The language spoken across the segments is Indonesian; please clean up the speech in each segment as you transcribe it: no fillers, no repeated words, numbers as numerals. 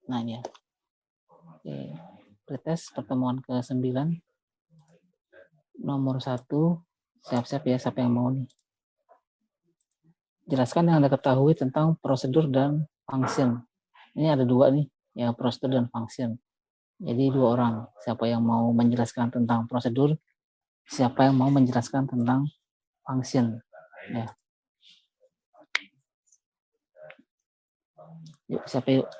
Nah ya. Oke. Pretest pertemuan ke-9. Nomor 1. Siap-siap ya siapa yang mau nih. Jelaskan yang Anda ketahui tentang prosedur dan function. Ini ada 2 nih, ya prosedur dan function. Jadi 2 orang. Siapa yang mau menjelaskan tentang prosedur, siapa yang mau menjelaskan tentang function. Ya. Yuk, siapa yuk?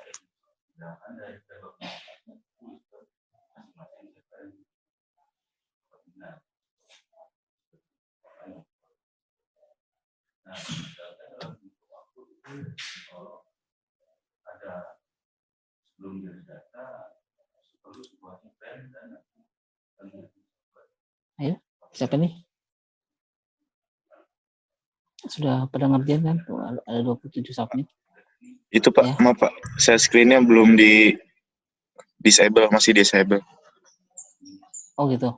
Ayo, siapa nih? Sudah pada ngerjain kan? Tuh, ada 27 submit. Itu Pak, ya. Maaf Pak, saya screen-nya belum di disable, masih disable. Oh gitu?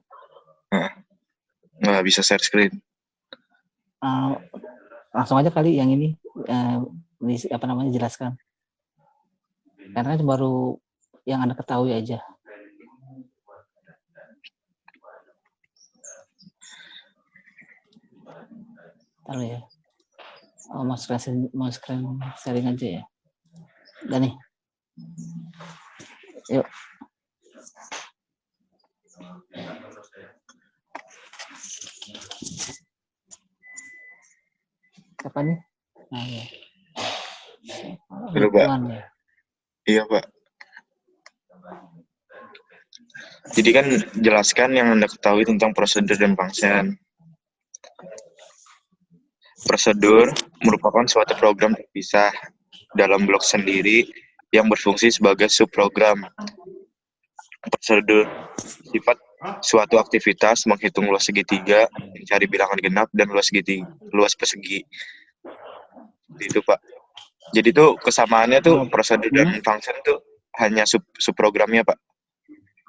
Nggak bisa share screen. Langsung aja kali yang ini, jelaskan. Karena baru yang Anda ketahui aja. Taruh ya. Oh, mau screen sharing aja ya. Udah nih. Yuk. Kapan nih? Nah ya. Halo Pak. Ya. Iya Pak. Jadi kan jelaskan yang Anda ketahui tentang prosedur dan function. Prosedur merupakan suatu program terpisah dalam blok sendiri yang berfungsi sebagai subprogram. Prosedur sifat suatu aktivitas menghitung luas segitiga, mencari bilangan genap, dan luas persegi. Itu Pak. Jadi tuh kesamaannya tuh prosedur dan function tuh hanya subprogramnya Pak.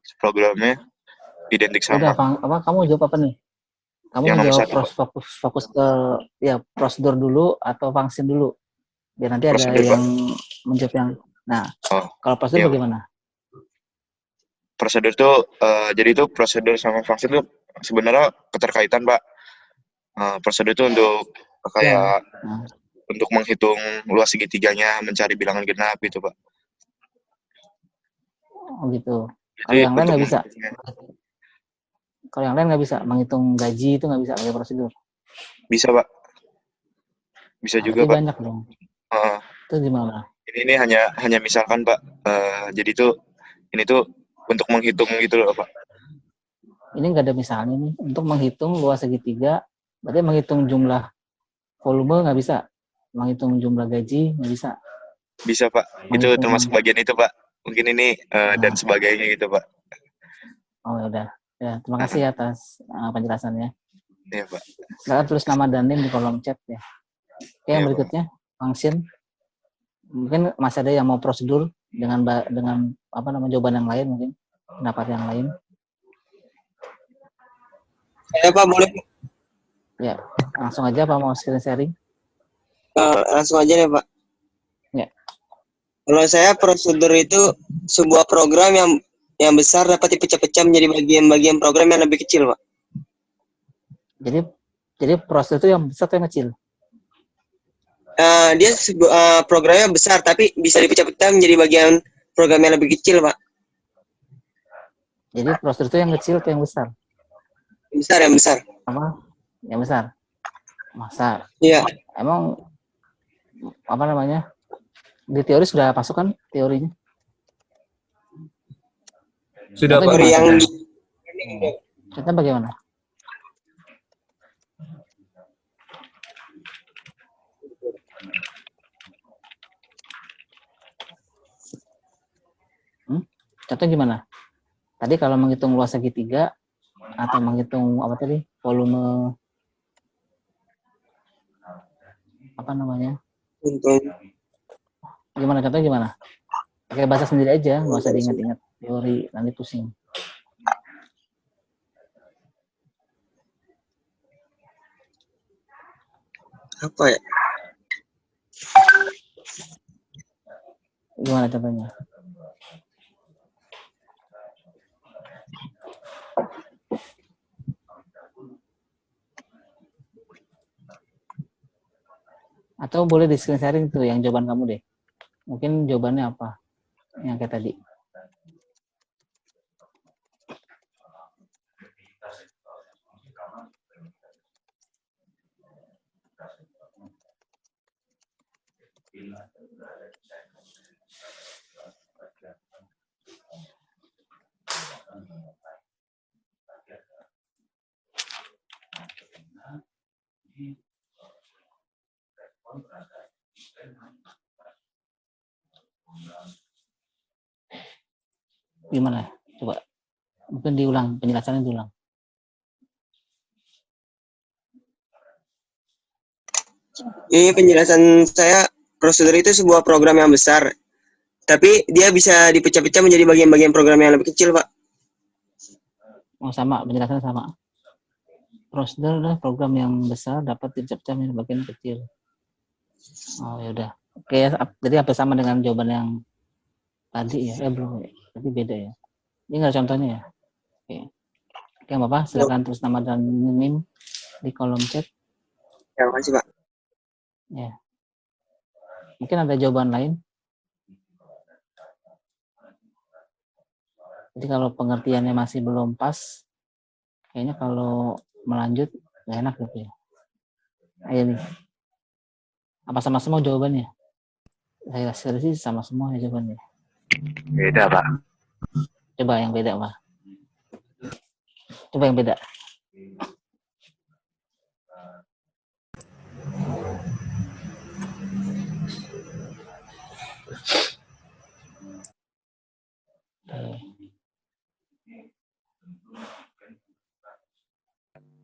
Subprogramnya identik sama. Udah, kamu jawab apa nih? Kamu yang jawab fokus ke ya prosedur dulu atau function dulu. Biar nanti prosedur, ada yang menjawab yang. Nah, kalau prosedur iya, bagaimana? Prosedur tuh jadi tuh prosedur sama function tuh sebenarnya keterkaitan Pak. Prosedur itu untuk kayak untuk menghitung luas segitiganya, mencari bilangan genap gitu Pak. Oh gitu. Kalau yang lain nggak bisa. Kalau yang lain nggak bisa, menghitung gaji itu nggak bisa pakai prosedur. Bisa Pak. Bisa juga Pak. Banyak dong. Itu gimana? Ini hanya misalkan Pak. Jadi tuh ini tuh untuk menghitung gitu loh Pak. Ini nggak ada misalnya nih. Untuk menghitung luas segitiga, berarti menghitung jumlah volume nggak bisa. Menghitung jumlah gaji nggak bisa. Bisa Pak. Itu termasuk bagian itu Pak. Mungkin ini dan sebagainya gitu Pak. Oh ya udah. Ya, terima kasih atas penjelasannya. Iya Pak. Silakan tulis nama dan NIM di kolom chat ya. Oke, yang berikutnya function. Mungkin masih ada yang mau prosedur dengan jawaban yang lain mungkin, pendapat yang lain. Saya Pak boleh? Ya, langsung aja Pak mau screen sharing. Langsung aja nih Pak. Ya. Kalau saya prosedur itu sebuah program yang besar dapat dipecah-pecah menjadi bagian-bagian program yang lebih kecil Pak. Jadi prosedur itu yang besar atau yang kecil? Dia programnya besar tapi bisa dipecah-pecah menjadi bagian program yang lebih kecil Pak. Jadi prosedur itu yang kecil atau yang besar? Yang besar. Apa? Yang besar. Masa? Iya. Emang apa namanya? Di teori sudah masuk kan teorinya? Sudah Pak. Contohnya bagaimana? Contoh gimana? Tadi kalau menghitung luas segitiga atau menghitung apa tadi? Volume apa namanya? Gimana contohnya gimana? Pakai bahasa sendiri aja, nggak usah diingat-ingat teori, nanti pusing. Apa ya? Gimana contohnya? Atau boleh di screen sharing tuh yang jawaban kamu deh. Mungkin jawabannya apa? Yang kayak tadi. Gimana? Coba. Mungkin diulang, penjelasannya diulang. Ini penjelasan saya, prosedur itu sebuah program yang besar, tapi dia bisa dipecah-pecah menjadi bagian-bagian program yang lebih kecil, Pak. Oh, sama, penjelasannya sama. Prosedur adalah program yang besar dapat dipecah menjadi bagian kecil. Oh, ya udah. Oke, jadi apa sama dengan jawaban yang tadi ya? Belum. Tapi beda ya. Ini nggak contohnya ya? Oke. Oke, Bapak, silakan tulis nama dan NIM di kolom chat. Ya, makasih, Pak. Ya. Mungkin ada jawaban lain. Jadi kalau pengertiannya masih belum pas, kayaknya kalau melanjut nggak enak gitu ya. Ayo nih. Apa sama semua jawabannya? Saya rasa sih sama semua ya jawabannya. Beda, Pak. Coba yang beda, Pak. Coba yang beda.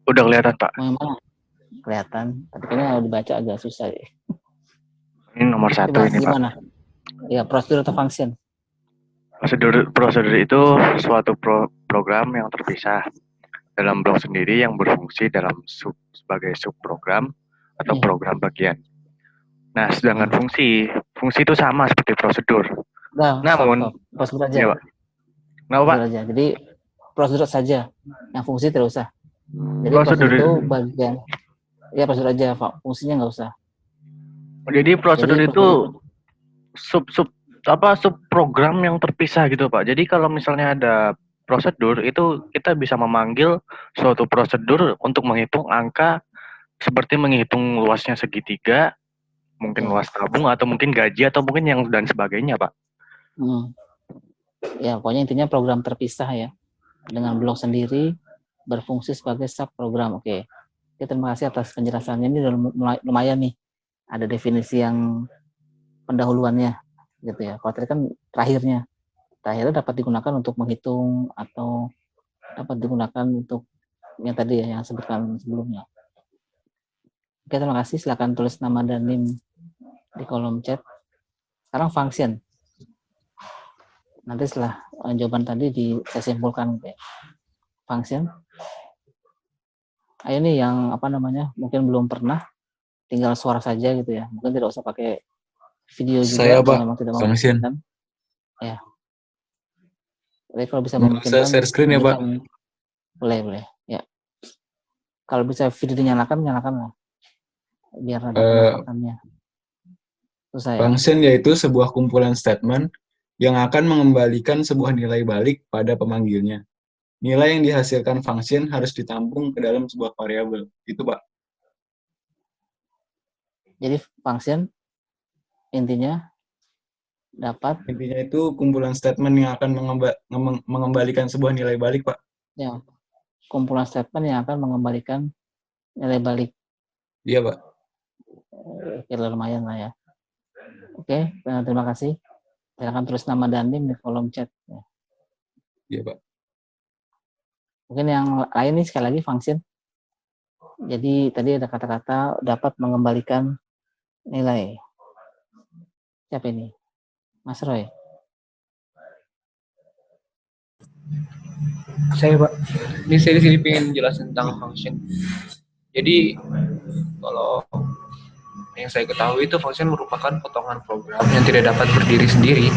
Udah kelihatan, Pak. Mau yang mana? Kelihatan, tapi kayaknya kalau dibaca agak susah ya. Ini nomor 1 Coba ini, gimana? Pak. Ya, prosedur atau function? Prosedur itu suatu program yang terpisah dalam blok sendiri yang berfungsi dalam sebagai subprogram atau program bagian. Nah, sedangkan fungsi itu sama seperti prosedur. Nah, Namun, stop. Prosedur aja. ya, Pak. Kenapa, Pak? Prosedur aja. Jadi prosedur saja, yang fungsi tidak usah. Jadi Prosedur prosedur itu bagian, ya prosedur aja, Pak. Fungsinya nggak usah. Jadi prosedur Jadi itu sub program yang terpisah gitu, Pak. Jadi kalau misalnya ada prosedur itu kita bisa memanggil suatu prosedur untuk menghitung angka seperti menghitung luasnya segitiga, mungkin luas tabung atau mungkin gaji atau mungkin yang dan sebagainya, Pak. Ya, pokoknya intinya program terpisah ya, dengan blok sendiri berfungsi sebagai subprogram. Oke, terima kasih atas penjelasannya. Ini udah lumayan nih. Ada definisi yang pendahuluannya, gitu ya. Kalau tadi kan terakhirnya dapat digunakan untuk menghitung atau dapat digunakan untuk yang tadi ya, yang sebutkan sebelumnya. Oke, terima kasih. Silakan tulis nama dan NIM di kolom chat. Sekarang function. Nanti setelah jawaban tadi saya simpulkan ya. Function. Ini yang apa namanya? Mungkin belum pernah, tinggal suara saja gitu ya. Mungkin tidak usah pakai video juga. Saya, Pak, memang tidak function. Ya. Jadi kalau bisa Nggak usah share screen ya, Pak? Boleh. Ya. Kalau bisa video dinyalakan lah. Biar ada penampakannya. Function yaitu sebuah kumpulan statement yang akan mengembalikan sebuah nilai balik pada pemanggilnya. Nilai yang dihasilkan function harus ditampung ke dalam sebuah variabel. Itu, Pak. Jadi function intinya itu kumpulan statement yang akan mengembalikan sebuah nilai balik, Pak. Ya, kumpulan statement yang akan mengembalikan nilai balik. Iya, Pak. Kira lumayan lah ya. Oke, terima kasih. Silakan tulis nama dan NIM di kolom chat. Iya, Pak. Mungkin yang lain nih sekali lagi function. Jadi tadi ada kata-kata dapat mengembalikan nilai. Siapa ini? Mas Roy. Saya, Pak. Saya di sini pengen jelasin tentang function. Jadi kalau yang saya ketahui itu function merupakan potongan program yang tidak dapat berdiri sendiri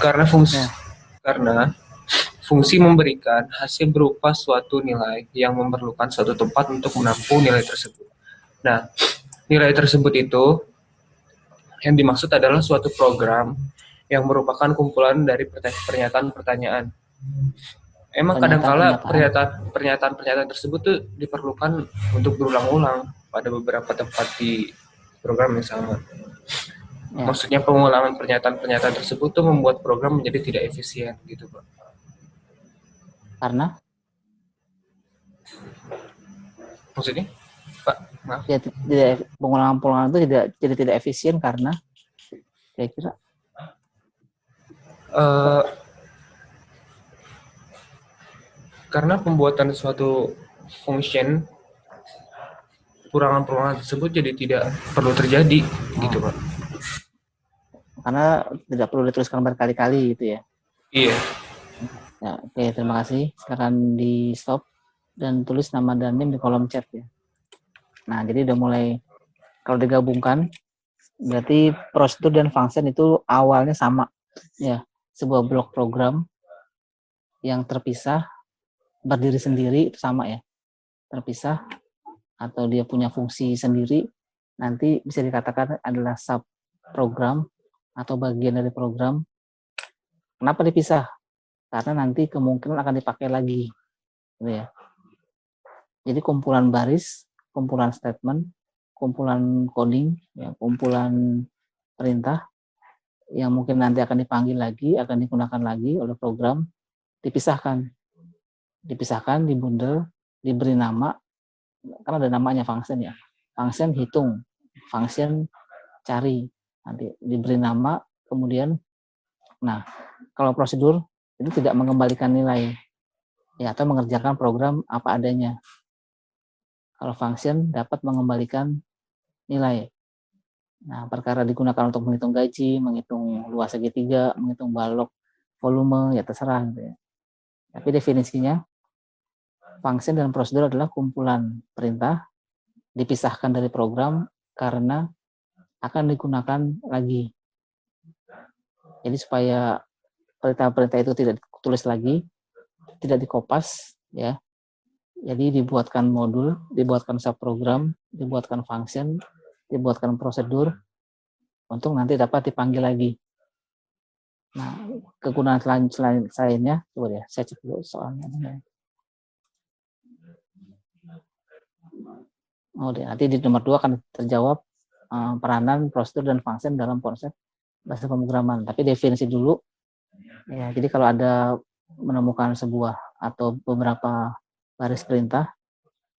karena fungsi memberikan hasil berupa suatu nilai yang memerlukan suatu tempat untuk menampung nilai tersebut. Nah, nilai tersebut itu yang dimaksud adalah suatu program yang merupakan kumpulan dari pernyataan pertanyaan. Emang kadangkala pernyataan tersebut tuh diperlukan untuk berulang-ulang pada beberapa tempat di program yang sama. Ya. Maksudnya pengulangan pernyataan tersebut tuh membuat program menjadi tidak efisien gitu, Pak. Karena maksudnya, Pak, maaf. ya, tidak, pengulangan itu tidak efisien karena kira-kira karena pembuatan suatu function perulangan tersebut jadi tidak perlu terjadi gitu, Pak. Karena tidak perlu dituliskan berkali-kali gitu ya. Iya. Ya, oke, terima kasih. Sekarang di stop dan tulis nama dan NIM di kolom chat ya. Nah, jadi udah mulai, kalau digabungkan berarti prosedur dan function itu awalnya sama ya, sebuah blok program yang terpisah berdiri sendiri itu sama ya, terpisah atau dia punya fungsi sendiri, nanti bisa dikatakan adalah sub program atau bagian dari program. Kenapa dipisah? Karena nanti kemungkinan akan dipakai lagi gitu ya. Jadi kumpulan baris, kumpulan statement, kumpulan coding, ya, kumpulan perintah yang mungkin nanti akan dipanggil lagi, akan digunakan lagi oleh program, dipisahkan, dibundel, diberi nama, kan ada namanya function ya, function hitung, function cari, nanti diberi nama, kemudian, nah kalau prosedur itu tidak mengembalikan nilai, ya, atau mengerjakan program apa adanya. Kalau function dapat mengembalikan nilai. Nah, perkara digunakan untuk menghitung gaji, menghitung luas segitiga, menghitung balok, volume, ya terserah gitu ya. Tapi definisinya, function dan prosedur adalah kumpulan perintah dipisahkan dari program karena akan digunakan lagi. Jadi supaya perintah-perintah itu tidak ditulis lagi, tidak dikopas, ya. Jadi dibuatkan modul, dibuatkan subprogram, dibuatkan function, dibuatkan prosedur untuk nanti dapat dipanggil lagi. Nah, kegunaan selainnya, coba ya, saya cek dulu soalnya. Oh, nanti di nomor 2 akan terjawab peranan, prosedur, dan function dalam konsep bahasa pemrograman. Tapi definisi dulu. Ya, jadi kalau ada menemukan sebuah atau beberapa baris perintah,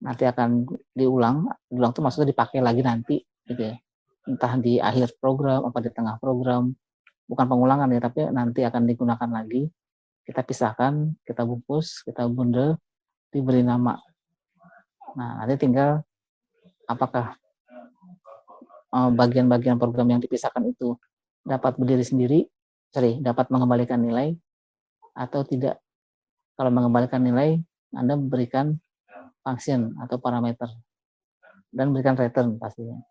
nanti akan diulang itu maksudnya dipakai lagi nanti, gitu ya. Entah di akhir program, apa di tengah program, bukan pengulangan ya, tapi nanti akan digunakan lagi. Kita pisahkan, kita bungkus, kita bundel, diberi nama. Nah, nanti tinggal apakah bagian-bagian program yang dipisahkan itu dapat berdiri sendiri, dapat mengembalikan nilai, atau tidak. Kalau mengembalikan nilai, Anda berikan function atau parameter dan berikan return pastinya.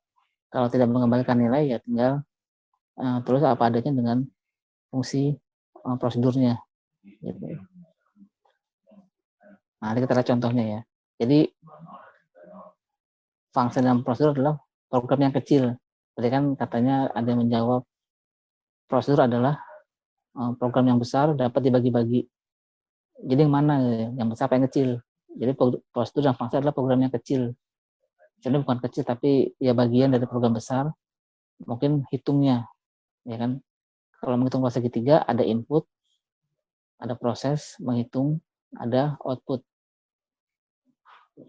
Kalau tidak mengembalikan nilai, ya tinggal terus apa adanya dengan fungsi prosedurnya. Gitu. Nah, ini kita lihat contohnya ya. Jadi function dan prosedur adalah program yang kecil. Tadi kan katanya ada yang menjawab prosedur adalah program yang besar dapat dibagi-bagi. Jadi yang mana? Yang besar apa yang kecil? Jadi prosedur dan function adalah program yang kecil. Sebenarnya bukan kecil, tapi ya bagian dari program besar. Mungkin hitungnya, ya kan? Kalau menghitung luas segitiga, ada input, ada proses, menghitung, ada output.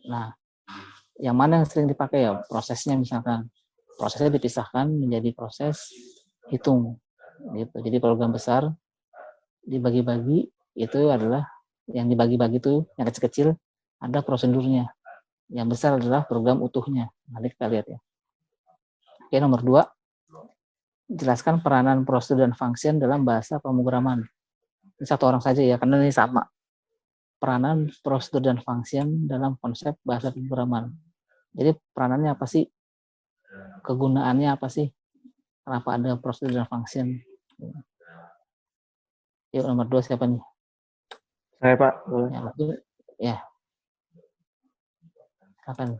Nah, yang mana yang sering dipakai ya? Prosesnya misalkan. Prosesnya dipisahkan menjadi proses hitung. Gitu. Jadi program besar dibagi-bagi, itu adalah yang dibagi-bagi itu, yang kecil-kecil, ada prosedurnya. Yang besar adalah program utuhnya. Nanti kita lihat ya. Oke, nomor 2. Jelaskan peranan prosedur dan function dalam bahasa pemrograman. Ini satu orang saja ya, karena ini sama. Peranan prosedur dan function dalam konsep bahasa pemrograman. Jadi peranannya apa sih? kegunaannya apa sih? Kenapa ada prosedur dan function? Yuk, nomor 2 siapa nih? Saya, Pak. Boleh. Ya, betul. Ya, silakan.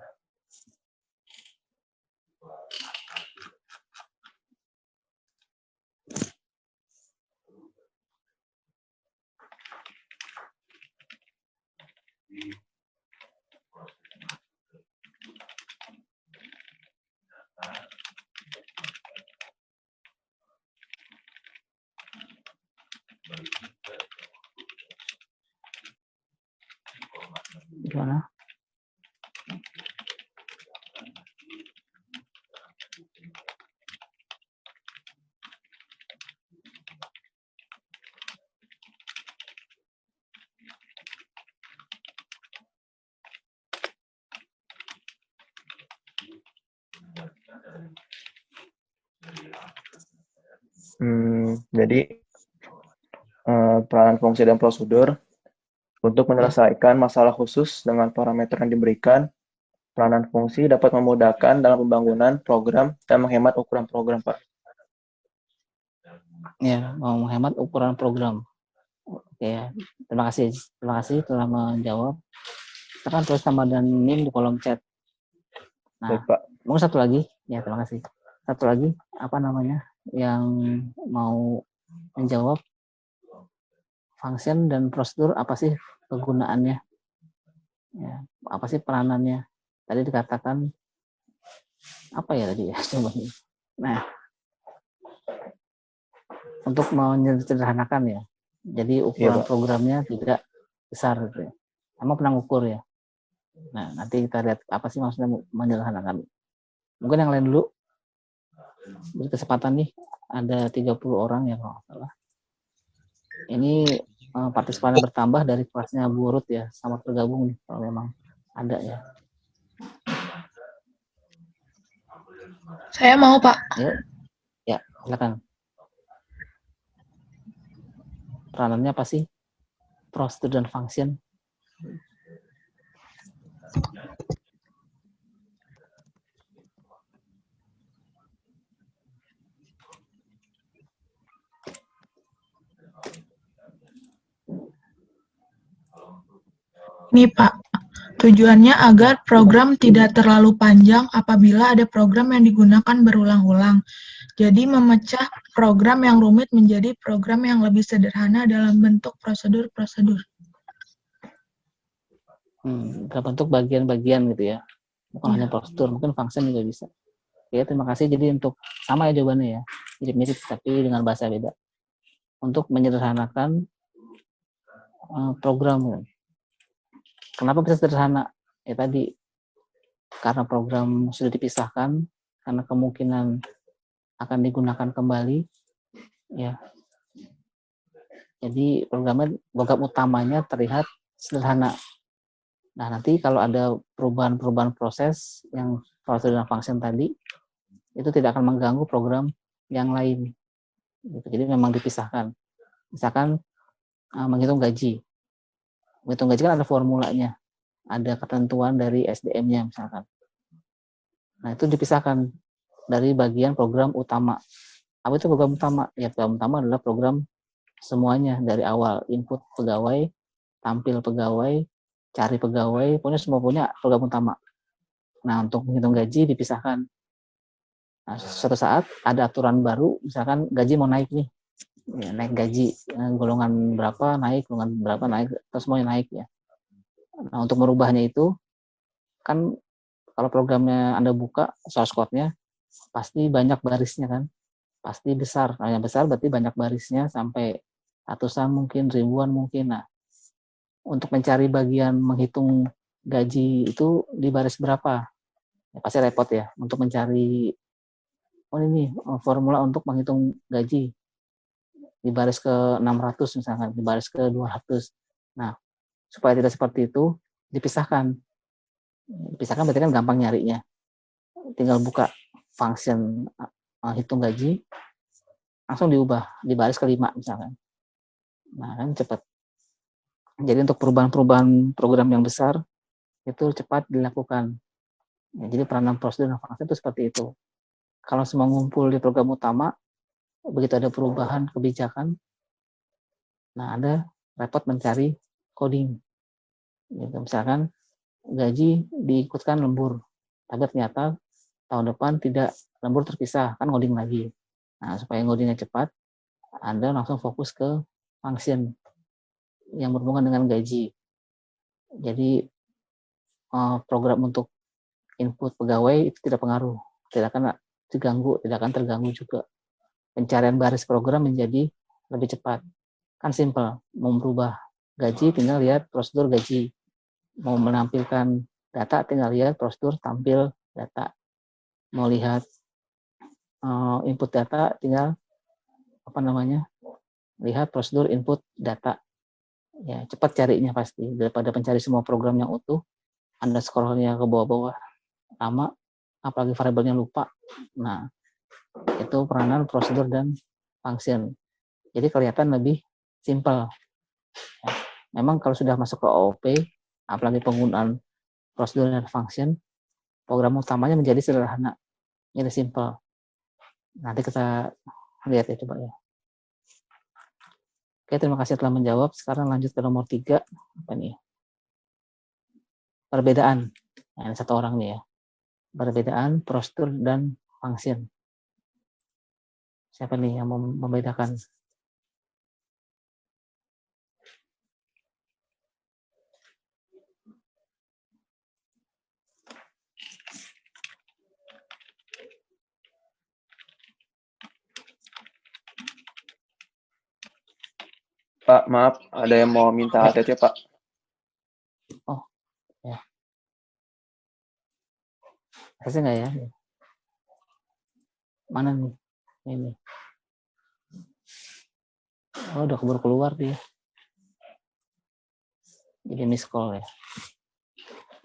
Gimana? Jadi peranan fungsi dan prosedur untuk menyelesaikan masalah khusus dengan parameter yang diberikan. Peranan fungsi dapat memudahkan dalam pembangunan program dan menghemat ukuran program, Pak. Ya, mau menghemat ukuran program. Oke ya, terima kasih telah menjawab. Tekan tulis nama dan NIM di kolom chat. Nah, Baik, Pak. mungkin satu lagi, ya terima kasih. Satu lagi, apa namanya, yang mau menjawab function dan prosedur, apa sih kegunaannya? Ya, apa sih peranannya? Tadi dikatakan apa ya tadi ya? Coba. Nah, untuk menyederhanakan ya. Jadi ukuran Pak. programnya tidak besar gitu ya. Sama pernah ukur ya. Nah, nanti kita lihat apa sih maksudnya menyederhanakan. Mungkin yang lain dulu. Beri kesempatan nih, ada 30 orang ya kalau nggak salah. Ini partisipannya bertambah dari kelasnya Bu Ruth ya, sama bergabung nih kalau memang ada ya. Saya mau, Pak. Yuk, ya silakan. Peranannya apa sih? Prosedur dan function. Ini, Pak. Tujuannya agar program tidak terlalu panjang apabila ada program yang digunakan berulang-ulang. Jadi memecah program yang rumit menjadi program yang lebih sederhana dalam bentuk prosedur-prosedur. Dalam bentuk bagian-bagian gitu ya. Bukan hanya prosedur, mungkin function juga bisa. Ya, terima kasih. Jadi untuk sama ya jawabannya ya. Mirip-mirip tapi dengan bahasa beda. Untuk menyederhanakan program. Kenapa bisa sederhana? Ya tadi, karena program sudah dipisahkan, karena kemungkinan akan digunakan kembali, ya. Jadi program utamanya terlihat sederhana. Nah, nanti kalau ada perubahan-perubahan proses yang prosedur dan function tadi, itu tidak akan mengganggu program yang lain. Jadi memang dipisahkan. Misalkan menghitung gaji. Menghitung gaji kan ada formulanya, ada ketentuan dari SDM-nya misalkan. Nah, itu dipisahkan dari bagian program utama. Apa itu program utama? Ya, program utama adalah program semuanya dari awal, input pegawai, tampil pegawai, cari pegawai, pokoknya semua punya program utama. Nah, untuk menghitung gaji dipisahkan. Nah, suatu saat ada aturan baru, misalkan gaji mau naik nih. Ya, naik gaji, golongan berapa naik, golongan berapa naik, atau semuanya naik ya. Nah, untuk merubahnya itu, kan kalau programnya Anda buka, source code-nya, pasti banyak barisnya kan. Pasti besar. Nah, yang besar berarti banyak barisnya, sampai ratusan mungkin, ribuan mungkin. Nah, untuk mencari bagian menghitung gaji itu di baris berapa? Ya, pasti repot ya, untuk mencari, ini formula untuk menghitung gaji. Di baris ke 600 misalkan, di baris ke 200. Nah, supaya tidak seperti itu, dipisahkan. Dipisahkan berarti kan gampang nyarinya. Tinggal buka function hitung gaji, langsung diubah di baris ke-5 misalkan. Nah, kan cepat. Jadi untuk perubahan-perubahan program yang besar, itu cepat dilakukan. Ya, jadi peranan prosedur dan function itu seperti itu. kalau semua ngumpul di program utama, begitu ada perubahan kebijakan, nah ada repot mencari coding. Gitu. Misalkan gaji diikutkan lembur, tapi ternyata tahun depan tidak lembur terpisah, kan ngoding lagi. Nah, supaya ngodingnya cepat, Anda langsung fokus ke function yang berhubungan dengan gaji. Jadi program untuk input pegawai itu tidak pengaruh, tidak akan terganggu juga. Pencarian baris program menjadi lebih cepat. Kan simple, mau merubah gaji tinggal lihat prosedur gaji. Mau menampilkan data tinggal lihat prosedur tampil data. Mau lihat input data tinggal lihat prosedur input data. Ya, cepat carinya pasti daripada mencari semua program yang utuh, Anda scrollnya ke bawah-bawah lama, apalagi variabelnya lupa. Nah, itu peranan prosedur dan function. Jadi kelihatan lebih simple. Ya, memang kalau sudah masuk ke OOP, apalagi penggunaan prosedur dan function, program utamanya menjadi sederhana, jadi simple. Nanti kita lihat ya coba ya. Oke, terima kasih telah menjawab. Sekarang lanjut ke nomor 3. Apa nih? Perbedaan. Nah, ini satu orang nih ya. Perbedaan prosedur dan function. Siapa nih yang membedakan? Pak, maaf, ada yang mau minta ATT, Pak. Oh, ya. Kasih nggak ya? Mana nih? Ini. Oh, udah keburu keluar dia. Jadi miss call ya.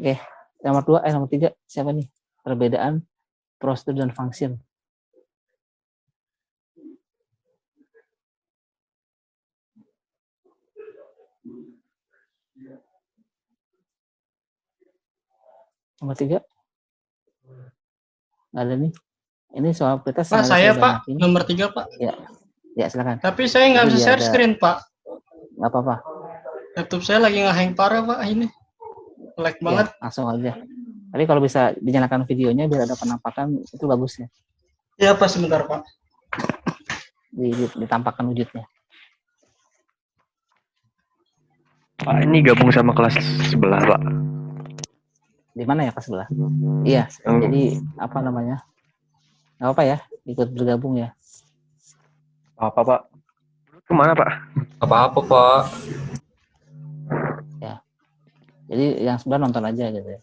Oke, nomor 3 siapa nih? Perbedaan prosedur dan function. Nomor 3? Nggak ada nih. Ini soal kita Pak, saya Pak, nomor 3 Pak. Ya silakan. Tapi saya nggak bisa share screen Pak. Nggak apa-apa. Laptop saya lagi nge-hang parah Pak ini. Lag banget. Ya, langsung aja. Tapi kalau bisa dinyalakan videonya biar ada penampakan itu bagus ya. Iya Pak, sebentar Pak. Ditampakkan wujudnya. Pak, ini gabung sama kelas sebelah, Pak. Di mana ya kelas sebelah? Iya, jadi apa namanya? Nggak apa ya, ikut bergabung ya. Apa, Pak? Kemana, Pak? Apa-apa, Pak. Ya. Jadi yang sebelah nonton aja gitu ya.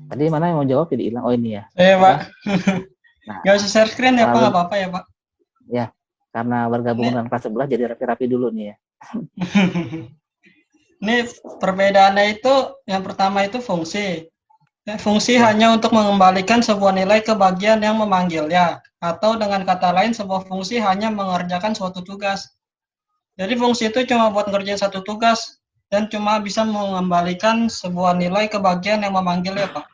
Tadi mana yang mau jawab jadi hilang? Oh ini ya. Pak. Nah, nggak usah share screen ya Pak, nggak apa-apa ya Pak. Ya, karena bergabung dengan kelas sebelah jadi rapi-rapi dulu nih ya. Ini perbedaannya itu yang pertama itu fungsi. Fungsi hanya untuk mengembalikan sebuah nilai ke bagian yang memanggilnya, atau dengan kata lain sebuah fungsi hanya mengerjakan suatu tugas. Jadi fungsi itu cuma buat ngerjain satu tugas dan cuma bisa mengembalikan sebuah nilai ke bagian yang memanggilnya, Pak.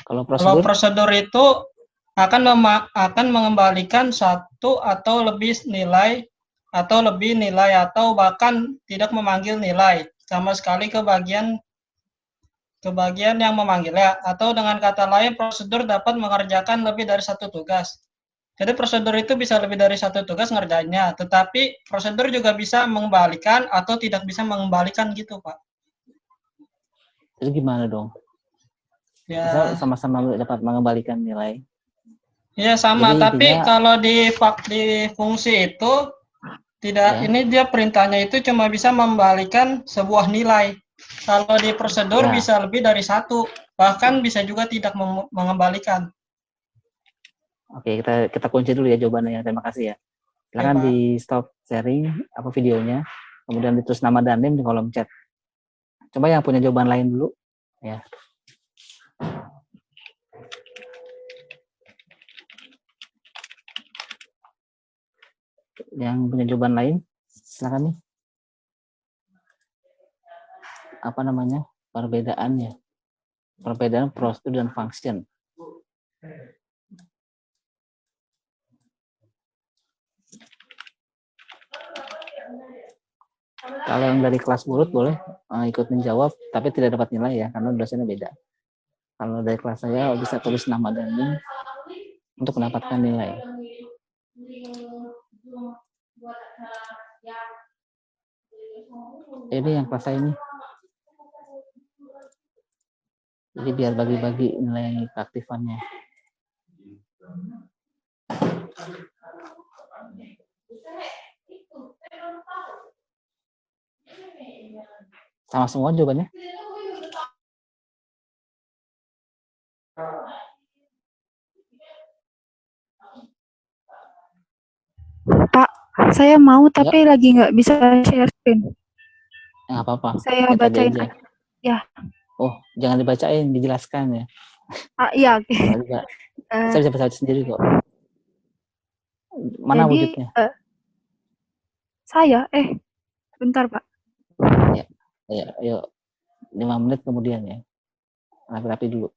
Kalau prosedur itu akan mengembalikan satu atau lebih nilai atau bahkan tidak memanggil nilai sama sekali ke bagian yang memanggilnya, atau dengan kata lain prosedur dapat mengerjakan lebih dari satu tugas. Jadi prosedur itu bisa lebih dari satu tugas ngerjainnya, tetapi prosedur juga bisa mengembalikan atau tidak bisa mengembalikan gitu, Pak. Jadi gimana dong? Ya, sama-sama dapat mengembalikan nilai. Iya sama, jadi tapi intinya, kalau di fungsi itu tidak, ini dia perintahnya itu cuma bisa membalikan sebuah nilai. Kalau di prosedur bisa lebih dari satu, bahkan bisa juga tidak mengembalikan. Oke, kita kunci dulu ya jawabannya ya. Terima kasih ya. Silakan di stop sharing videonya, kemudian ditulis nama dan name di kolom chat. Coba yang punya jawaban lain dulu ya. Yang punya jawaban lain, silakan nih. Apa namanya? Perbedaannya. perbedaan prosedur dan function. Kalau yang dari kelas mulut boleh ikut menjawab, tapi tidak dapat nilai ya, karena dosennya beda. Kalau dari kelas saya bisa tulis nama dan link untuk mendapatkan nilai. Ini yang kelas saya ini. Jadi biar bagi-bagi nilai keaktifannya. Sama semua jawabannya? Pak, saya mau tapi lagi nggak bisa share screen. Nggak apa-apa. Saya bacain aja. Ya. Oh, jangan dibacain, dijelaskan ya. Iya, oke. Saya bisa baca sendiri kok. Mana jadi, wujudnya? Saya, bentar Pak. Ya, yuk 5 menit kemudian ya. Rapi-rapi dulu.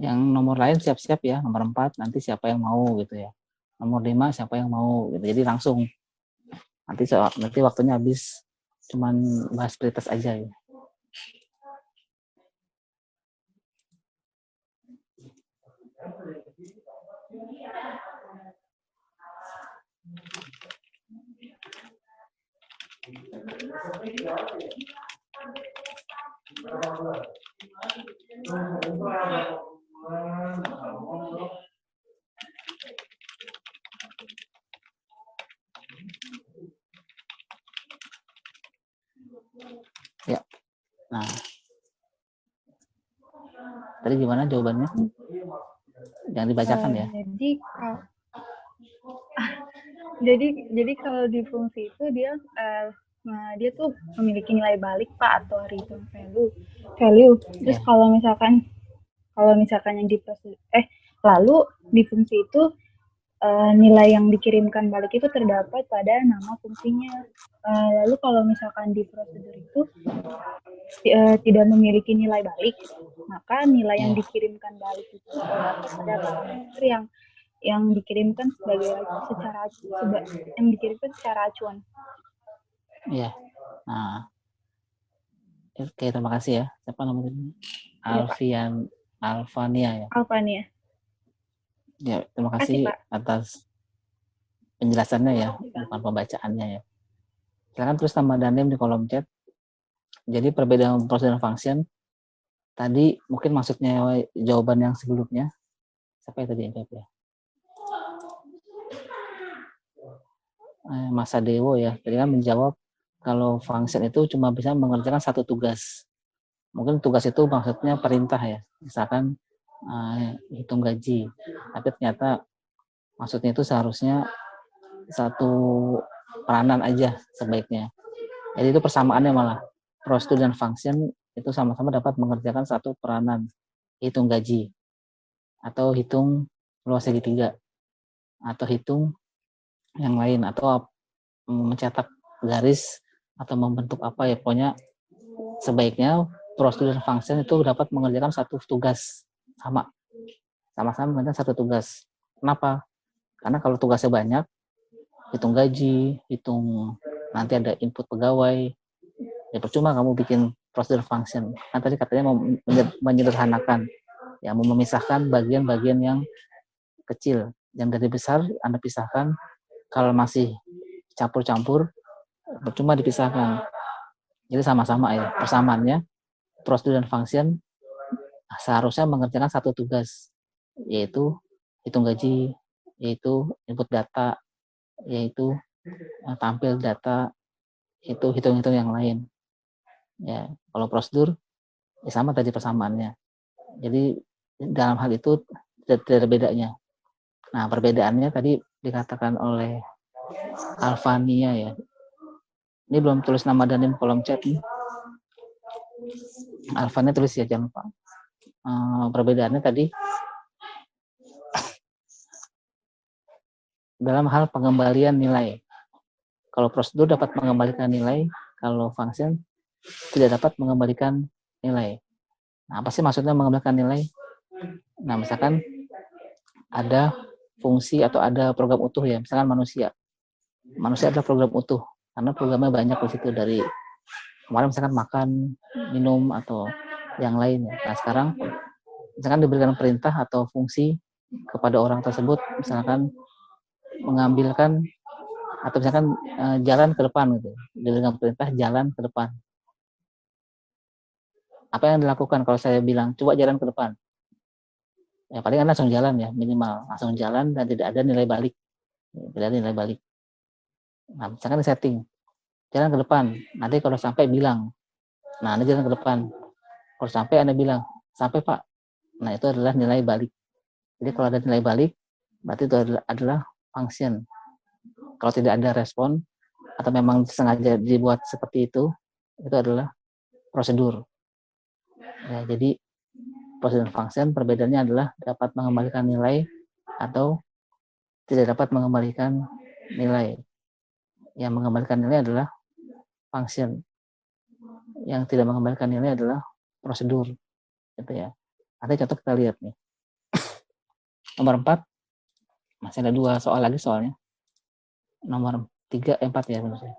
Yang nomor lain siap-siap ya, nomor 4 nanti siapa yang mau gitu ya. Nomor 5 siapa yang mau gitu. Jadi langsung nanti waktunya habis cuman bahas prioritas aja ya. Ya. Nah. Tadi gimana jawabannya? Jangan dibacakan ya. Jadi kalau di fungsi itu dia tuh memiliki nilai balik Pak atau return value. Terus kalau misalkan yang di lalu di fungsi itu nilai yang dikirimkan balik itu terdapat pada nama fungsinya. Lalu kalau misalkan di prosedur itu tidak memiliki nilai balik, maka nilai yang dikirimkan balik itu terdapat pada parameter yang dikirimkan secara acuan. Iya. Nah. Oke, terima kasih ya. Siapa namanya? Alfania ya. Alfania. Ya, terima kasih atas penjelasannya ya, bukan pembacaannya ya. Silakan tulis nama dan name di kolom chat. Jadi perbedaan prosedur dan function tadi mungkin maksudnya jawaban yang sebelumnya. Siapa yang tadi yang jawab ya? Mas Dewo ya. Tadi kan menjawab kalau function itu cuma bisa mengerjakan satu tugas. Mungkin tugas itu maksudnya perintah ya. Misalkan hitung gaji. Tapi ternyata maksudnya itu seharusnya satu peranan aja sebaiknya. Jadi itu persamaannya malah. Prosedur dan function itu sama-sama dapat mengerjakan satu peranan. Hitung gaji. Atau hitung luas segitiga. Atau hitung yang lain. Atau mencetak garis atau membentuk apa ya. Pokoknya sebaiknya prosedur dan function itu dapat mengerjakan satu tugas. Sama-sama mengerjakan satu tugas. Kenapa? Karena kalau tugasnya banyak, hitung gaji, hitung nanti ada input pegawai, ya percuma kamu bikin prosedur function. Kan tadi katanya mau menyederhanakan, ya mau memisahkan bagian-bagian yang kecil. Yang dari besar Anda pisahkan, kalau masih campur-campur, percuma dipisahkan. Jadi sama-sama ya, persamaannya prosedur dan function seharusnya mengerjakan satu tugas, yaitu hitung gaji, yaitu input data, yaitu tampil data, itu hitung-hitung yang lain. Ya, kalau prosedur ya sama tadi persamaannya. Jadi dalam hal itu tidak ada bedanya. Nah, perbedaannya tadi dikatakan oleh Alfania ya. Ini belum tulis nama dan name kolom chat nih. Alfania tulis ya, jangan lupa. perbedaannya tadi dalam hal pengembalian nilai. Kalau prosedur dapat mengembalikan nilai, kalau function tidak dapat mengembalikan nilai. Nah, apa sih maksudnya mengembalikan nilai? Nah, misalkan ada fungsi atau ada program utuh ya, misalkan manusia. Manusia adalah program utuh, karena programnya banyak di situ dari kemarin misalkan makan, minum, atau yang lainnya. Nah, sekarang misalkan diberikan perintah atau fungsi kepada orang tersebut, misalkan mengambilkan atau misalkan jalan ke depan gitu, diberikan perintah jalan ke depan. Apa yang dilakukan kalau saya bilang coba jalan ke depan? Ya paling langsung jalan ya, minimal langsung jalan dan tidak ada nilai balik, tidak ada nilai balik. Nah, misalkan di setting jalan ke depan, nanti kalau sampai bilang, nah Anda jalan ke depan. Kalau sampai Anda bilang sampai Pak, nah itu adalah nilai balik. Jadi kalau ada nilai balik, berarti itu adalah function. Kalau tidak ada respon atau memang sengaja dibuat seperti itu adalah prosedur. Ya, jadi prosedur function perbedaannya adalah dapat mengembalikan nilai atau tidak dapat mengembalikan nilai. Yang mengembalikan nilai adalah function. Yang tidak mengembalikan nilai adalah prosedur. Gitu ya. Ada contoh kita lihat nih. Nomor 4, masih ada 2 soal lagi soalnya. Nomor 4 ya menurut.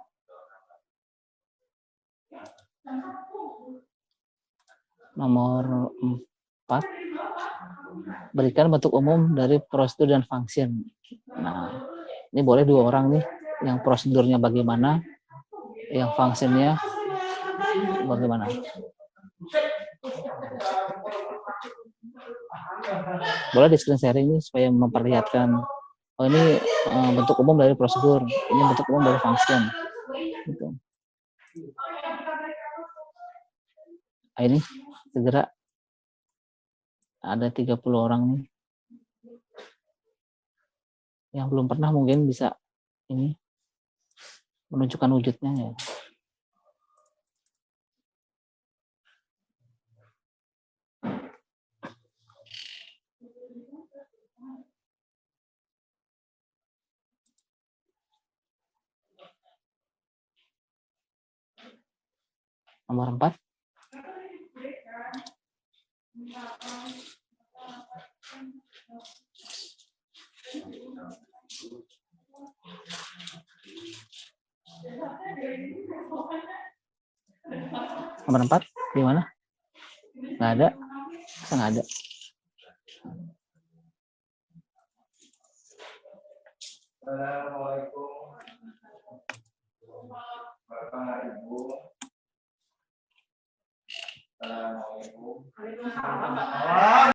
Nomor 4, berikan bentuk umum dari prosedur dan function. Nah, ini boleh 2 orang nih, yang prosedurnya bagaimana, yang functionnya bagaimana. Boleh di screen sharing ini supaya memperlihatkan, oh ini bentuk umum dari prosedur, ini bentuk umum dari function. Gitu. Nah, ini segera ada 30 orang nih. Yang belum pernah mungkin bisa ini menunjukkan wujudnya ya. Nomor 4. Nomor 4 di mana? Nggak ada. Masa nggak ada? Assalamualaikum. Bapak Ibu. Assalamualaikum.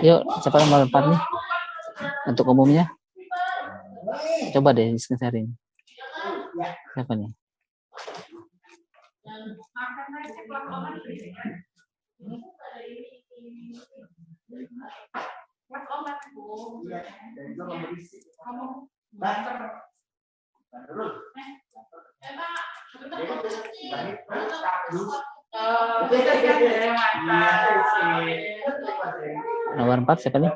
Yuk, siapa nomor 4 nih? Untuk umumnya. Coba deh di screen sharing. Siapa nih? Nomor 4 siapa nih?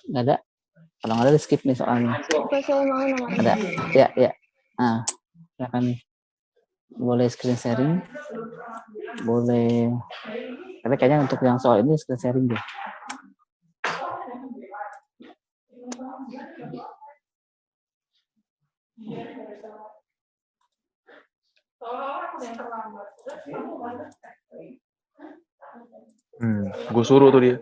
Nggak ada. Kalau nggak ada di skip nih soalnya. Ada. Ya, ya. Nah, silakan. Boleh screen sharing. Boleh. Tapi kayaknya untuk yang soal ini screen sharing deh. Gue suruh tuh dia.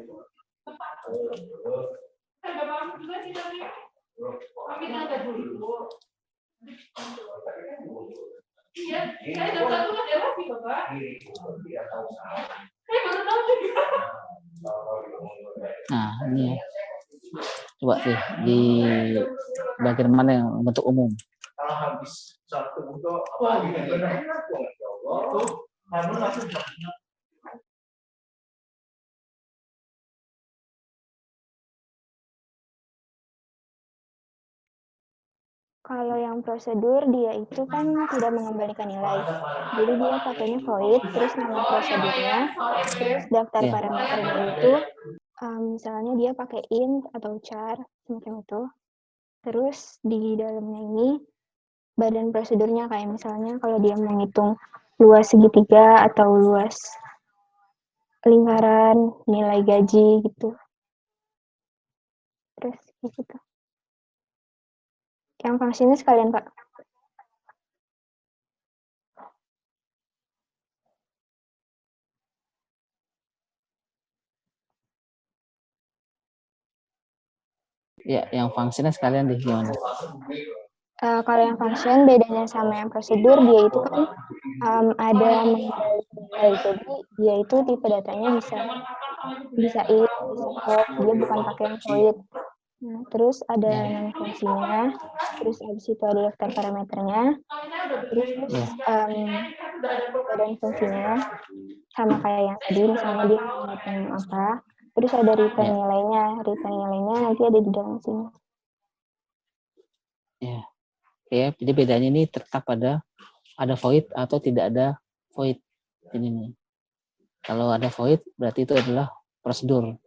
Nah, ini ya. Coba sih di bagian mana yang bentuk umum. Kalau habis satu untuk apa gitu enak kok ya Allah. Namun masih Kalau yang prosedur dia itu kan tidak mengembalikan nilai. Jadi dia pakainya void, terus nama prosedurnya, terus daftar parameternya itu, misalnya dia pakai int atau char semacam itu. Terus di dalamnya ini badan prosedurnya kayak misalnya kalau dia menghitung luas segitiga atau luas lingkaran, nilai gaji gitu. Terus gitu. Yang fungsinya sekalian, Pak. Ya, yang fungsinya sekalian deh gimana? Kalau yang function bedanya sama yang prosedur, dia itu kan ada mengembalikan nilai. Jadi dia itu tipe datanya bisa int, bisa float, dia bukan pakai yang void. Nah, terus ada nama fungsinya, terus habis itu ada daftar parameternya, terus badan fungsinya sama kayak yang tadi, misalnya dia menghitung apa, terus ada return nilainya nanti ada di dalam sini. Ya, ya, jadi bedanya ini tetap ada void atau tidak ada void ini. Kalau ada void berarti itu adalah prosedur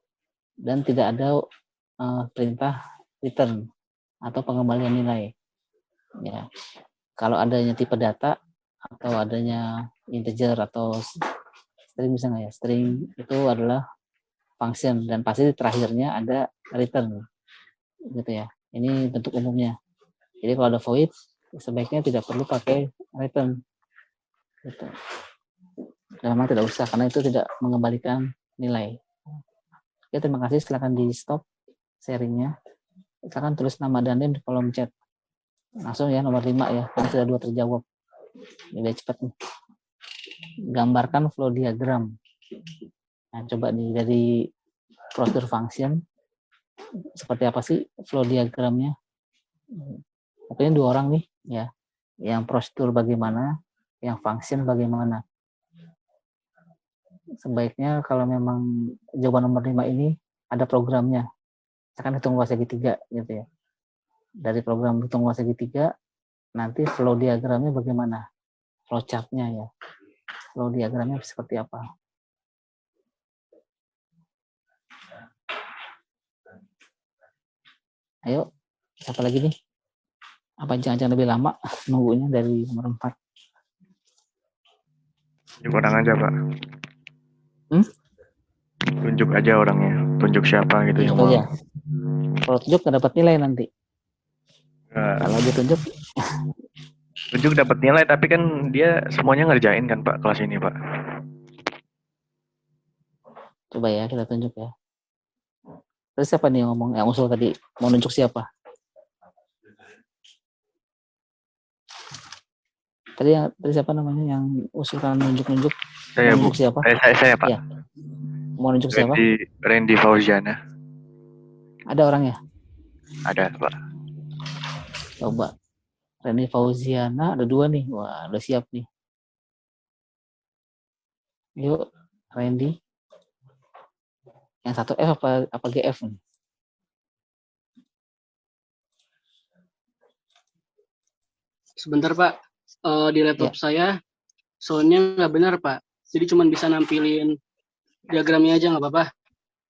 dan tidak ada perintah return atau pengembalian nilai. Ya, kalau adanya tipe data atau adanya integer atau string misalnya ya, string itu adalah function dan pasti terakhirnya ada return, gitu ya. Ini bentuk umumnya. Jadi kalau ada void sebaiknya tidak perlu pakai return. Gitu. Memang tidak usah karena itu tidak mengembalikan nilai. Oke, terima kasih. Silakan di stop sharingnya. Silakan tulis nama dan name di kolom chat. Langsung ya nomor 5 ya, karena sudah 2 terjawab. Ini cepat nih. Gambarkan flow diagram. Nah, coba nih dari prosedur function seperti apa sih flow diagramnya? Pokoknya 2 orang nih ya. Yang prosedur bagaimana, yang function bagaimana. Sebaiknya kalau memang jawaban nomor 5 ini ada programnya. Misalkan hitung luas segitiga gitu ya. Dari program hitung luas segitiga nanti flow diagramnya bagaimana? Flow chartnya ya. Flow diagramnya seperti apa? Ayo, siapa lagi nih? Apa jangan-jangan lebih lama nunggunya dari nomor 4? Tunjuk orang aja, Pak. Tunjuk aja orangnya. Tunjuk siapa gitu yang mau. Aja. Kalau tunjuk nggak dapat nilai nanti. Kalau ditunjuk. Tunjuk dapat nilai, tapi kan dia semuanya ngerjain kan, Pak, kelas ini, Pak. Coba ya, kita tunjuk ya. Terus siapa nih yang ngomong? Yang usul tadi, mau nunjuk siapa? Tadi siapa namanya yang usulkan nunjuk-nunjuk? Saya, nunjuk Bu. Siapa? Saya, Pak. Ya. Mau nunjuk siapa? Randy Fauziana. Ada orangnya? Ada, Pak. Coba. Randy Fauziana, ada 2 nih. Wah, udah siap nih. Yuk, Randy. Yang satu F apa GF nih? Sebentar, Pak. Di laptop saya soundnya nggak benar, Pak. Jadi cuma bisa nampilin diagramnya aja, nggak apa-apa.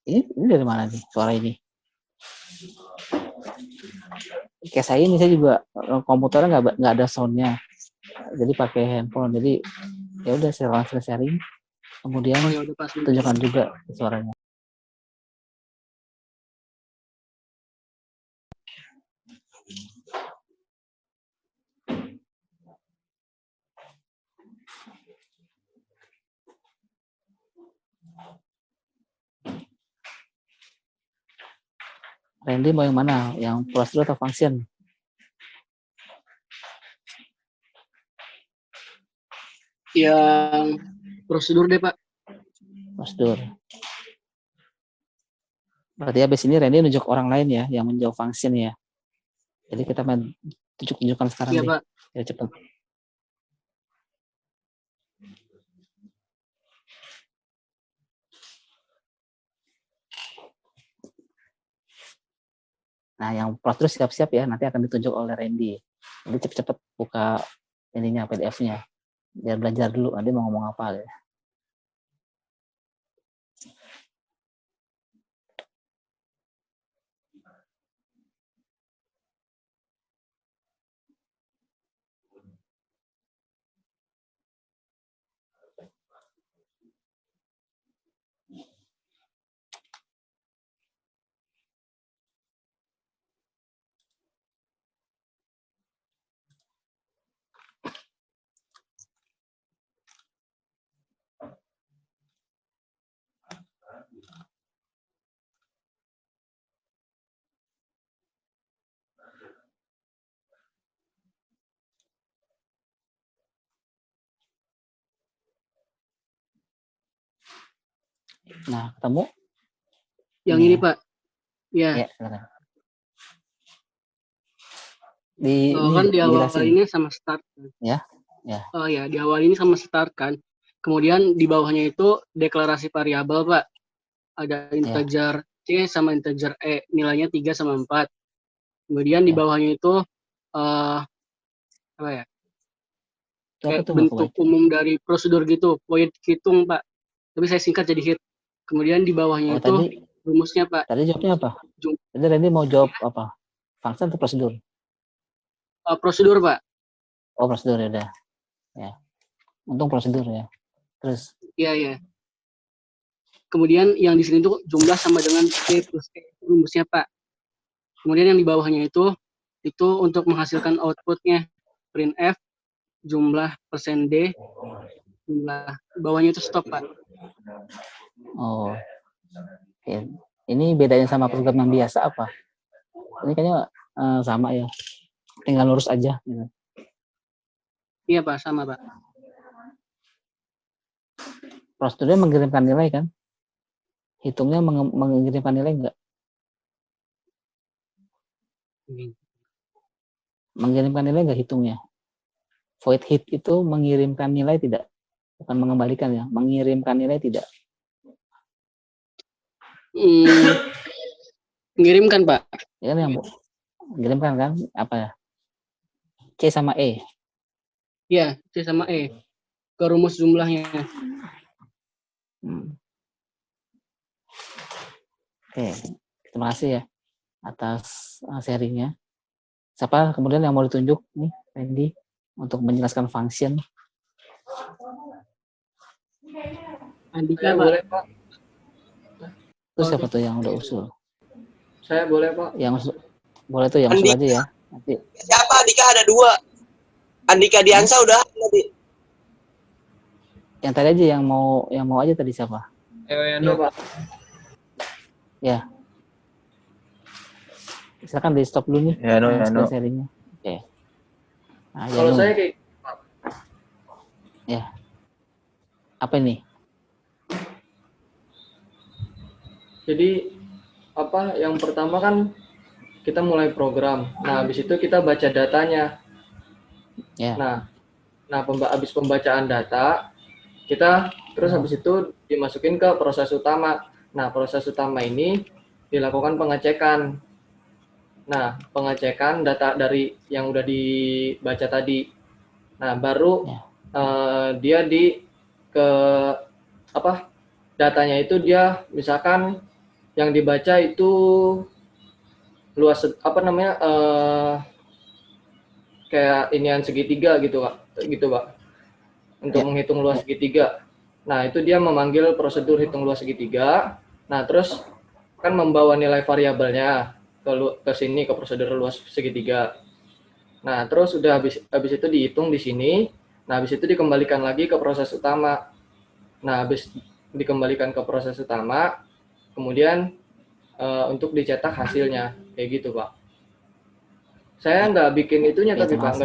Ini dari mana nih suara ini? Kayak saya ini, saya juga komputernya nggak ada soundnya. Jadi pakai handphone. Jadi ya udah saya langsung sharing. Kemudian tunjukkan juga suaranya. Randy mau yang mana? Yang prosedur atau function? Yang prosedur deh, Pak. Prosedur. Berarti habis ini Randy nunjuk orang lain ya yang menjawab function ya. Jadi kita main tunjuk-tunjukkan sekarang Iya, deh. Pak. Ya cepat. Nah, yang prosedur siap-siap ya, nanti akan ditunjuk oleh Randy. Jadi cepet-cepet buka ininya PDF-nya. Biar belajar dulu, nanti mau ngomong apa ya. Nah, ketemu? Yang ini, Pak. Ya. Ya, silakan. Kan di awal dijelasin. ini sama start. Ya, ya. Oh ya, di awal ini sama start kan. Kemudian di bawahnya itu deklarasi variabel, Pak. Ada integer C sama integer E, nilainya 3 sama 4. Kemudian di bawahnya itu apa ya? Kayak bentuk umum dari prosedur gitu, void hitung, Pak. Tapi saya singkat jadi hit. Kemudian di bawahnya itu tadi, rumusnya, Pak. Tadi jawabnya apa? Tadi Randy mau jawab apa? Function atau prosedur? Prosedur, Pak. Oh, prosedur ya udah. Ya. Untung prosedur ya. Terus? Iya, iya. Kemudian yang di sini tuh jumlah sama dengan C plus E, rumusnya, Pak. Kemudian yang di bawahnya itu untuk menghasilkan outputnya printf jumlah persen D, jumlah bawahnya itu stop, Pak. Oh, oke. Ini bedanya sama program yang biasa apa? Ini kayaknya sama ya, tinggal lurus aja. Gitu. Iya, Pak, sama, Pak. Prosedurnya mengirimkan nilai kan? Hitungnya mengirimkan nilai enggak? Mengirimkan nilai enggak hitungnya? Void hit itu mengirimkan nilai tidak? Bukan mengembalikan ya, mengirimkan nilai tidak? Mengirimkan, Pak. Ya kan yang mengirimkan kan? Apa ya? C sama E. Iya, C sama E. Ke rumus jumlahnya. Oke, terima kasih ya atas sharingnya. Siapa kemudian yang mau ditunjuk nih, Randy, untuk menjelaskan function? Andika, boleh, Pak. Terus siapa tuh yang udah usul? Saya boleh, Pak. Yang usul, boleh tuh yang usul aja ya. Nanti. Siapa? Andika ada 2. Andika Diansa udah tadi. Yang tadi aja yang mau aja tadi siapa? Eweno, Pak. Ya. Silakan di stop dulu nih. Ya, no. Sharingnya. Oke. Nah, kalau saya kayak ya. Apa ini? Jadi yang pertama kan kita mulai program. Nah, habis itu kita baca datanya. Ya. Nah, habis pembacaan data, kita terus habis itu dimasukin ke proses utama. Nah, proses utama ini dilakukan pengecekan. Nah, pengecekan data dari yang udah dibaca tadi. Nah, baru dia datanya itu dia misalkan yang dibaca itu luas kayak inian segitiga gitu, Pak. Untuk menghitung luas segitiga. Nah, itu dia memanggil prosedur hitung luas segitiga. Nah, terus kan membawa nilai variabelnya ke sini ke prosedur luas segitiga. Nah, terus udah habis itu dihitung di sini. Nah, habis itu dikembalikan lagi ke proses utama. Nah, habis dikembalikan ke proses utama, kemudian untuk dicetak hasilnya kayak gitu, Pak. Saya nggak bikin itunya tapi Pak,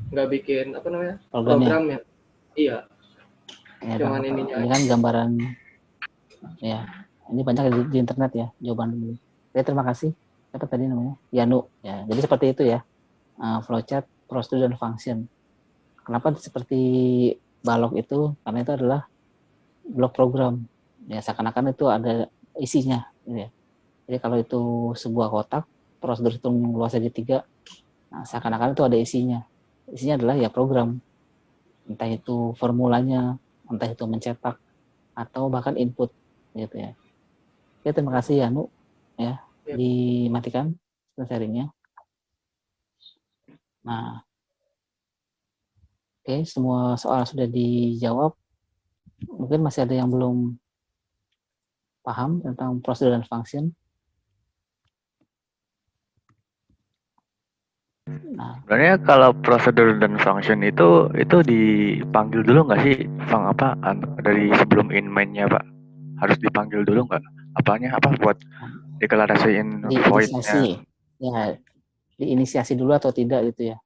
nggak bikin programnya. Iya. Ya, Cuman Bang. ininya Ini kan gambaran ya. Ini banyak di internet ya jawaban ini. Oke, terima kasih. Siapa tadi namanya? Yanu. Ya, jadi seperti itu ya. Flowchart, prosedur dan function. Kenapa seperti balok itu? Karena itu adalah blok program. Ya, seakan-akan itu ada isinya. Gitu ya. Jadi kalau itu sebuah kotak, prosedur hitung luasnya segitiga, nah seakan-akan itu ada isinya. Isinya adalah ya program. Entah itu formulanya, entah itu mencetak, atau bahkan input. Gitu ya. Oke, terima kasih Yanu. Ya, dimatikan sharingnya. Nah, oke, semua soal sudah dijawab. Mungkin masih ada yang belum paham tentang prosedur dan function. Nah, Sebenarnya kalau prosedur dan function itu dipanggil dulu nggak sih, dari sebelum in main-nya Pak? Harus dipanggil dulu nggak? Apa buat deklarasiin void-nya? diinisiasi, ya, diinisiasi dulu atau tidak gitu ya?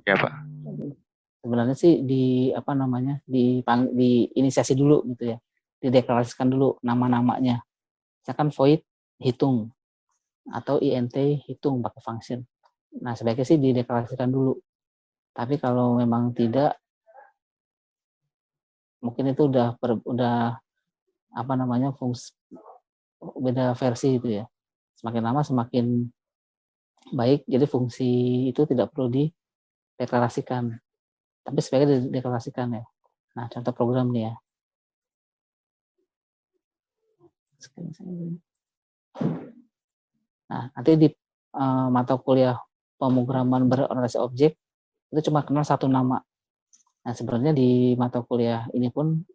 Ya Pak. Sebenarnya sih diinisiasi dulu gitu ya, dideklarasikan dulu nama-namanya. Misalkan void hitung atau int hitung pakai function. Nah, sebaiknya sih dideklarasikan dulu. Tapi kalau memang tidak, mungkin itu udah fungsi beda versi itu ya. Semakin lama semakin baik, jadi fungsi itu tidak perlu dideklarasikan. Tapi sebaiknya dideklarasikan ya. Nah, contoh program nih ya. Nah, nanti di mata kuliah pemrograman berorientasi objek itu cuma kenal satu nama. Nah, sebenarnya di mata kuliah ini pun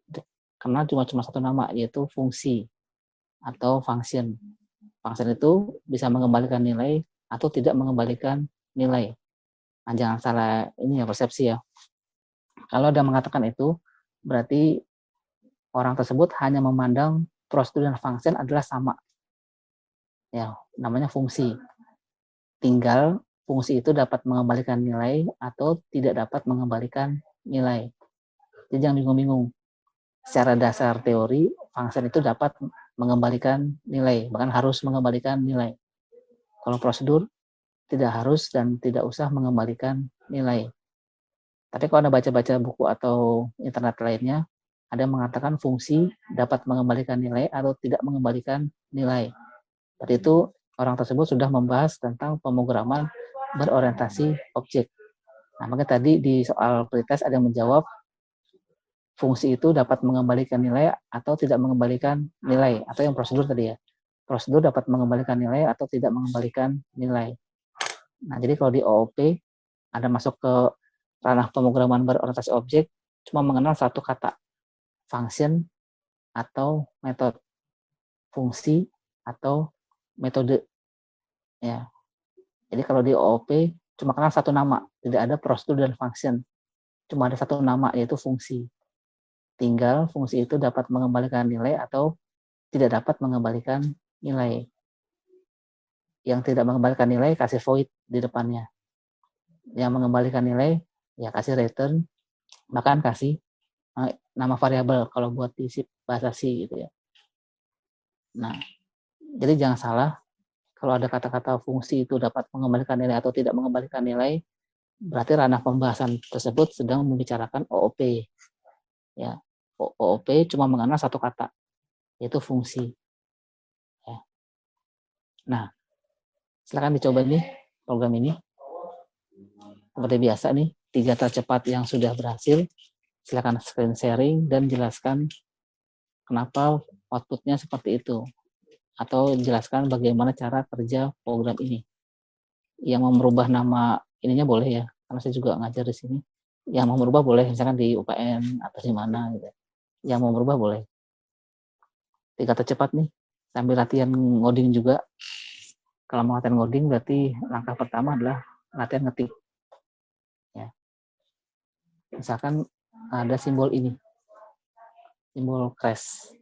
kenal cuma satu nama, yaitu fungsi atau function. Function itu bisa mengembalikan nilai atau tidak mengembalikan nilai. Nah, jangan salah ini ya, persepsi ya. Kalau ada mengatakan itu, berarti orang tersebut hanya memandang prosedur dan function adalah sama. Ya, namanya fungsi. Tinggal fungsi itu dapat mengembalikan nilai atau tidak dapat mengembalikan nilai. Jadi jangan bingung-bingung. Secara dasar teori, function itu dapat mengembalikan nilai, bahkan harus mengembalikan nilai. Kalau prosedur, tidak harus dan tidak usah mengembalikan nilai. Tapi kalau Anda baca-baca buku atau internet lainnya, ada yang mengatakan fungsi dapat mengembalikan nilai atau tidak mengembalikan nilai. Berarti itu orang tersebut sudah membahas tentang pemrograman berorientasi objek. Nah, maka tadi di soal pretest ada yang menjawab fungsi itu dapat mengembalikan nilai atau tidak mengembalikan nilai, atau yang prosedur tadi ya. Prosedur dapat mengembalikan nilai atau tidak mengembalikan nilai. Nah, jadi kalau di OOP Anda masuk ke ranah pemrograman berorientasi objek, cuma mengenal satu kata, function atau method, fungsi atau metode. Ya. Jadi kalau di OOP cuma kenal satu nama, tidak ada prosedur dan function. Cuma ada satu nama, yaitu fungsi. Tinggal fungsi itu dapat mengembalikan nilai atau tidak dapat mengembalikan nilai. Yang tidak mengembalikan nilai, kasih void di depannya. Yang mengembalikan nilai, ya kasih return, bahkan kasih nama variabel kalau buat di bahasa C gitu ya. Nah, jadi jangan salah, kalau ada kata-kata fungsi itu dapat mengembalikan nilai atau tidak mengembalikan nilai, berarti ranah pembahasan tersebut sedang membicarakan OOP. Ya, OOP cuma mengenal satu kata, yaitu fungsi. Ya. Nah, silakan dicoba nih program ini. Seperti biasa nih, 3 tercepat yang sudah berhasil, silakan screen sharing dan jelaskan kenapa outputnya seperti itu. Atau jelaskan bagaimana cara kerja program ini. Yang mau merubah nama ininya boleh ya, karena saya juga ngajar di sini. Yang mau merubah boleh, misalkan di UPN atau di mana gitu. Yang mau merubah boleh. 3 tercepat nih, sambil latihan ngoding juga. Kalau mau latihan ngoding berarti langkah pertama adalah latihan ngetik. Ya. Misalkan ada simbol ini, simbol crash.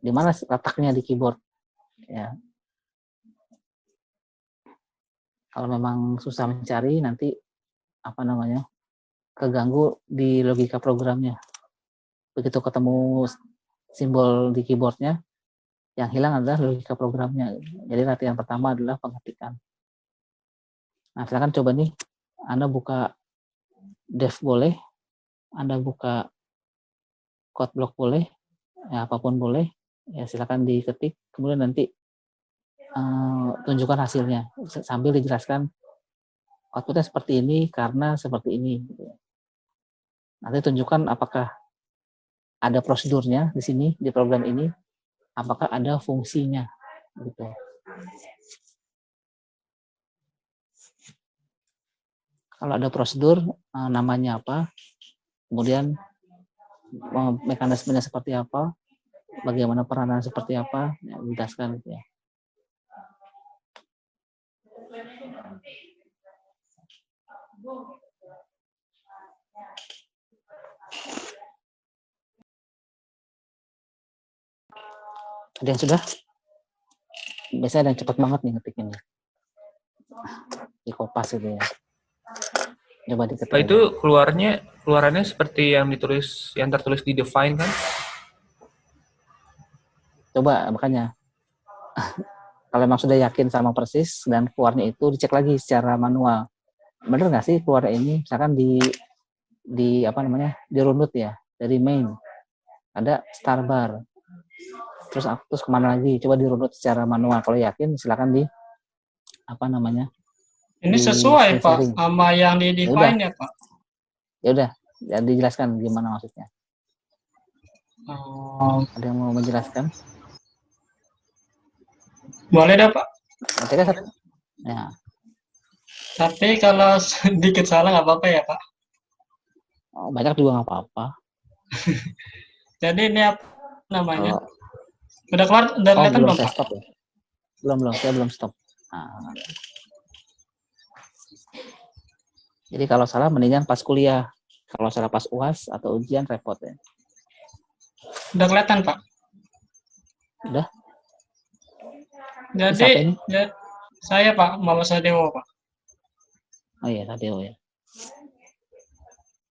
Di mana letaknya di keyboard? Ya. Kalau memang susah mencari, nanti keganggu di logika programnya. Begitu ketemu simbol di keyboardnya, yang hilang adalah logika programnya. Jadi latihan pertama adalah pengetikan. Nah, silakan coba nih, Anda buka dev boleh, Anda buka code block boleh, ya apapun boleh, ya silakan diketik, kemudian nanti tunjukkan hasilnya sambil dijelaskan outputnya seperti ini karena seperti ini. Nanti tunjukkan apakah ada prosedurnya di sini di program ini, apakah ada fungsinya, gitu. Kalau ada prosedur, namanya apa, kemudian mekanismenya seperti apa, bagaimana peranan seperti apa, ya, jelaskan gitu ya. Ada yang sudah? Biasanya ada yang cepat banget nih ngetikinnya. Di Kopas gitu ya. Coba diketik. Itu keluarannya seperti yang tertulis di define kan? Coba makanya kalau memang sudah yakin sama persis dan keluarnya itu dicek lagi secara manual. Bener nggak sih keluarnya ini? Misalkan di apa namanya? Dirunut ya dari main. Ada star bar. Terus kemana lagi? Coba dirunut secara manual. Kalau yakin silakan di apa namanya? Ini sesuai Pak sama yang di define ya Pak. Ya udah, ya dijelaskan gimana maksudnya. Ada yang mau menjelaskan? Boleh dah Pak. Ya. Tapi kalau sedikit salah nggak apa-apa ya Pak. Oh, banyak juga nggak apa-apa. Jadi ini apa namanya? Udah keluar, udah kelihatan belum Pak? Stop ya? Belum, saya belum stop. Nah. Jadi kalau salah mendingan pas kuliah. Kalau salah pas UAS atau ujian repot ya. Udah kelihatan Pak? Udah. Jadi saya Pak, Mama Sadewo Pak. Oh iya, Sadewo ya.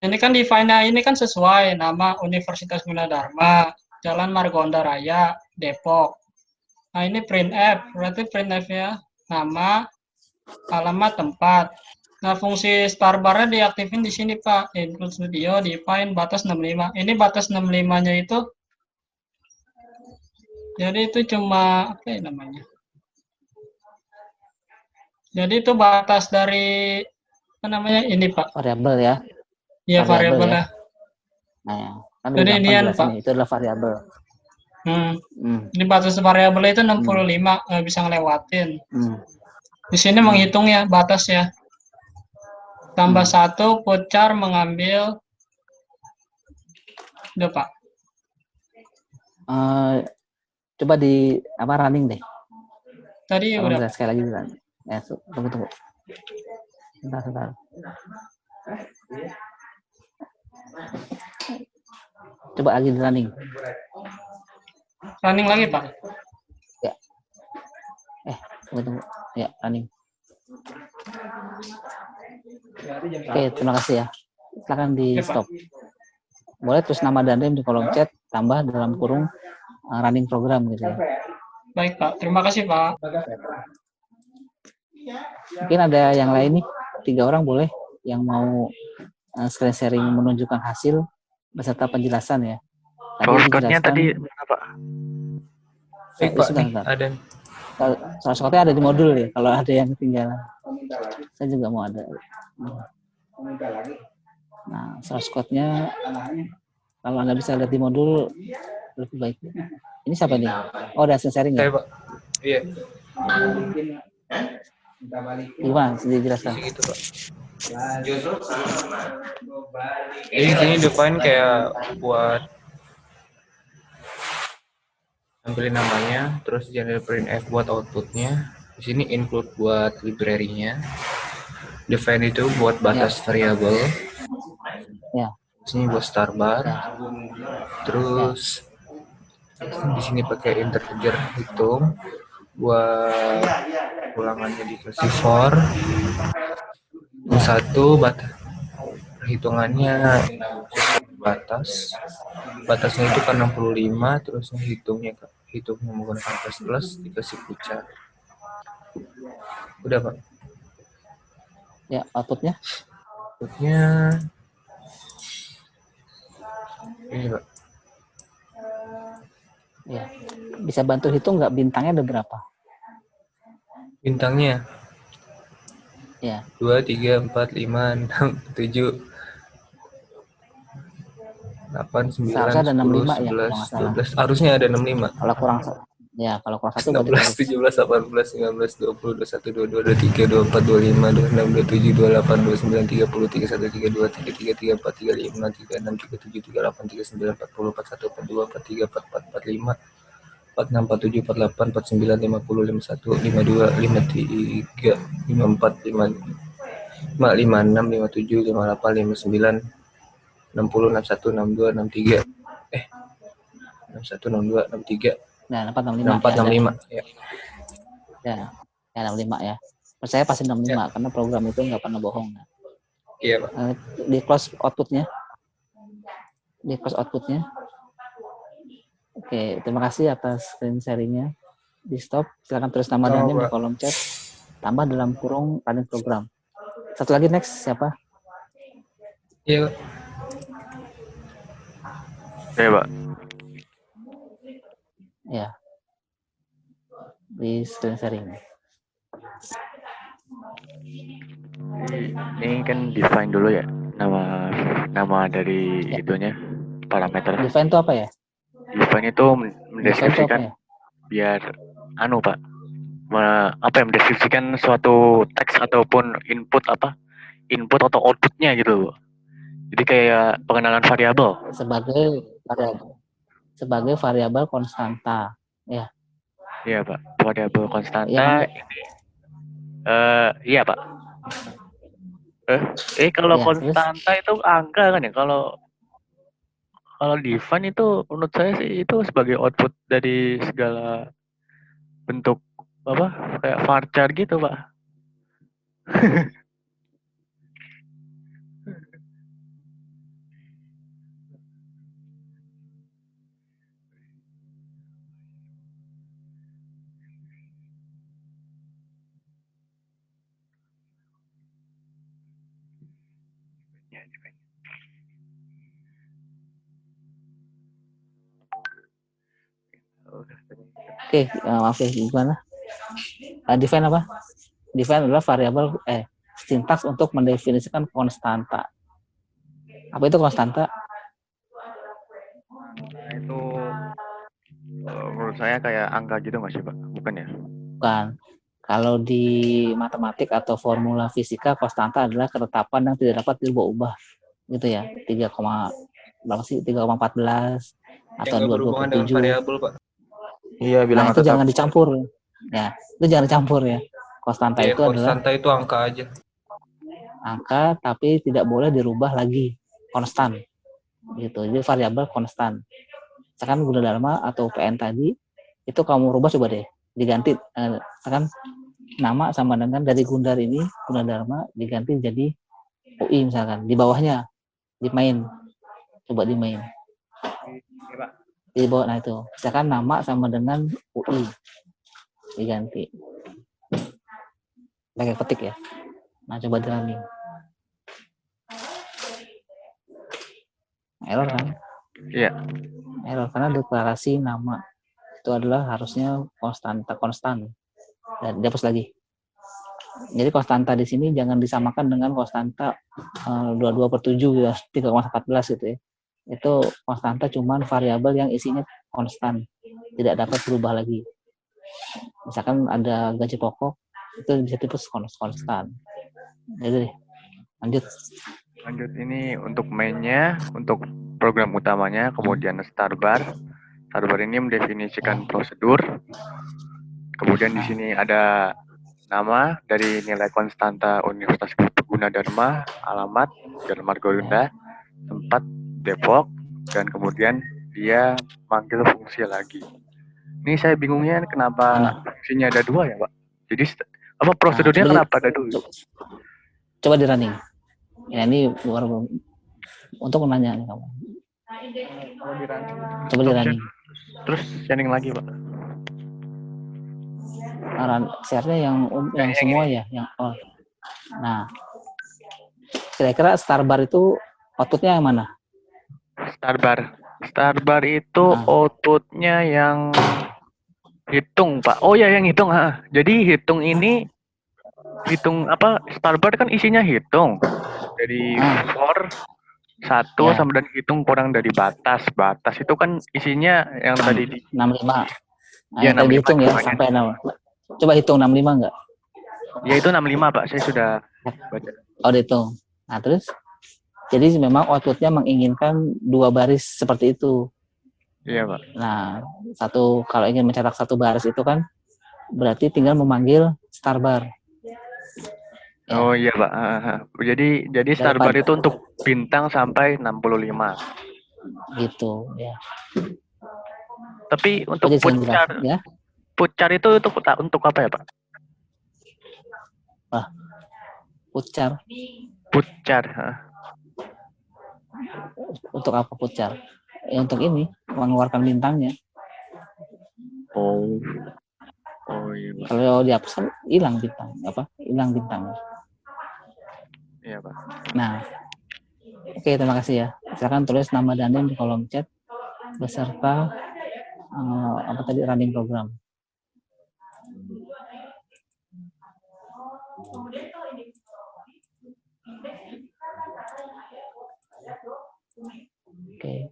Ini kan define-nya ini kan sesuai nama Universitas Gunadarma, Jalan Margonda Raya, Depok. Nah ini printf, berarti printf-nya nama, alamat, tempat. Nah fungsi star bar-nya diaktifin di sini Pak, include studio, define, batas 65. Ini batas 65-nya itu, jadi itu cuma, apa ya namanya? Jadi itu batas dari, apa namanya, ini Pak. Variabel ya? Iya, variabel ya. Nah, kan jadi ini Pak. Itu adalah variabel. Ini batas variabel itu 65, nggak bisa ngelewatin. Di sini menghitung ya, batas ya. Tambah 1, pucar mengambil. Udah Pak. Coba di apa running deh. Tadi udah. Sekali lagi running. Ya, tunggu. Sebentar. Coba lagi di running. Running lagi Pak. Ya. Tunggu. Ya, running. Oke, terima kasih ya. Silakan di stop. Boleh terus nama dan name di kolom chat tambah dalam kurung running program gitu ya. Baik Pak, terima kasih Pak. Mungkin ada yang lain nih, 3 orang boleh yang mau screen sharing menunjukkan hasil beserta penjelasan ya. Source code-nya tadi apa? Sebentar. Ada. Source code-nya ada di modul ya, kalau ada yang ketinggalan. Saya juga mau ada. Nah, source code-nya kalau Anda bisa lihat di modul lebih baik. Ini siapa nih? Oh, ada sharing ya? Saya Pak. Iya. Gimana? Sedih jelaskan. Gitu, Pak. Jadi sini define kayak buat ambilin namanya, terus generate printf buat outputnya. Di sini include buat library-nya. Define itu buat batas variabel. Ya. Di sini buat star bar. Terus di sini pakai integer hitung buat ulangannya di versi for. Satu batas Perhitungannya batasnya itu kan 65, terus hitungnya menggunakan plus dikasih kucar. Udah Pak. Ya, outputnya ini Pak. ya. Bisa bantu hitung nggak bintangnya ada berapa? Bintangnya Ya. 2, 3, 4, 5, 6, 7, 8, 9, Seharusnya ada 10, 65 ya, kalau 11, nggak salah. 12. Harusnya ada 65. Kalau kurang satu berarti 16, 17, 18, 19, 20, 21, 22, 23, 24, 25, 26, 27, 28, 29, 30, 31, 32, 33, 34, 35, 36, 37, 38, 39, 40, 41, 42, 43, 44, 45, 46, 47, 48, 49, 50, 51, 52, 53, 54, 55, 56, 57, 58, 59, 60, 61, 62, 63. 61, 62, 63. Nah, 64, 65. Ya. Ya, 65 ya. Percaya pasti 65 karena program itu nggak pernah bohong. Iya, Pak. Di close outputnya. Oke, terima kasih atas screen sharing-nya. Di stop, silakan tulis nama dan NIM di kolom chat. Tambah dalam kurung running program. Satu lagi next siapa? Iya, Pak. Iya, Pak. Ya. Di screen sharing. Ini kan define dulu ya nama dari itunya parameter. Define itu apa ya? Define itu mendeskripsikan biar Pak. Mendeskripsikan suatu teks ataupun input atau outputnya gitu. Jadi kayak pengenalan variabel. Sebagai variabel konstanta, ya. Iya Pak, variabel konstanta. Iya, iya Pak. Kalau ya, konstanta itu angka kan ya. Kalau define itu menurut saya sih itu sebagai output dari segala bentuk kayak varchar gitu Pak. Oke, maaf ya, gimana? Define apa? Define adalah variabel sintaks untuk mendefinisikan konstanta. Apa itu konstanta? Itu menurut saya kayak angka gitu nggak sih Pak? Bukan ya? Bukan. Kalau di matematik atau formula fisika, konstanta adalah ketetapan yang tidak dapat dirubah-ubah. Gitu ya. 3,14 atau 2,27. Variabel, Pak. Iya, bilang itu jangan dicampur. Ya, itu jangan dicampur ya. Konstanta itu adalah konstanta itu angka aja. Angka tapi tidak boleh dirubah lagi, konstan. Gitu. Jadi variabel konstan. Misalkan Gunadarma atau PN tadi itu kamu rubah coba deh, diganti misalkan nama sama dengan dari Gundar ini Gunadarma diganti jadi UI misalkan, di bawahnya di main. Coba di main. Di bawah, nah itu. Misalkan nama sama dengan UI diganti. Pakai ketik ya. Nah, coba di running. Error kan? Iya. Error karena deklarasi nama itu adalah harusnya konstan dan dihapus lagi. Jadi konstanta di sini jangan disamakan dengan konstanta 22/7 ya, 3,14 gitu ya. Itu konstanta cuman variabel yang isinya konstan, tidak dapat berubah lagi. Misalkan ada gaji pokok itu bisa tipus konstan. Jadi lanjut ini untuk mainnya, untuk program utamanya, kemudian start bar ini mendefinisikan prosedur, kemudian di sini ada nama dari nilai konstanta Universitas Gunadarma, alamat Margonda, tempat Depok, dan kemudian dia manggil fungsi lagi. Ini saya bingungnya kenapa fungsinya ada 2 ya Pak? Jadi prosedurnya kenapa ada 2? Coba di running. Ya ini baru untuk menanya nih kamu. Kalau di running, Coba di running. terus sharing lagi Pak. Share-nya yang semua ya, yang all. Nah, kira-kira Starbar itu outputnya yang mana? Starbar itu outputnya yang hitung Pak. Oh ya, yang hitung. Jadi hitung ini apa? Starbar kan isinya hitung. Dari for 1 sampai dan hitung kurang dari batas. Batas itu kan isinya yang tadi di 65. Nah, ya, yang tadi 65 hitung ya namanya. sampai 6. Coba hitung 65 enggak? Ya itu 65 Pak, saya sudah baca. Oh, dihitung. Nah, terus jadi memang outputnya menginginkan 2 baris seperti itu. Iya Pak. Nah, kalau ingin mencetak 1 baris itu kan berarti tinggal memanggil Starbar. Ya. Oh iya Pak. Jadi Starbar itu untuk bintang sampai 65. Gitu ya. Tapi untuk pucar, ya? Pucar itu untuk apa ya Pak? Pucar. Untuk apa pucar? Ya, untuk ini mengeluarkan bintangnya. Oh iya Pak. Kalau dihapus kan hilang bintang, hilang bintangnya. Iya Pak. Nah, oke, terima kasih ya. Silakan tulis nama Danem di kolom chat beserta running program. Oke.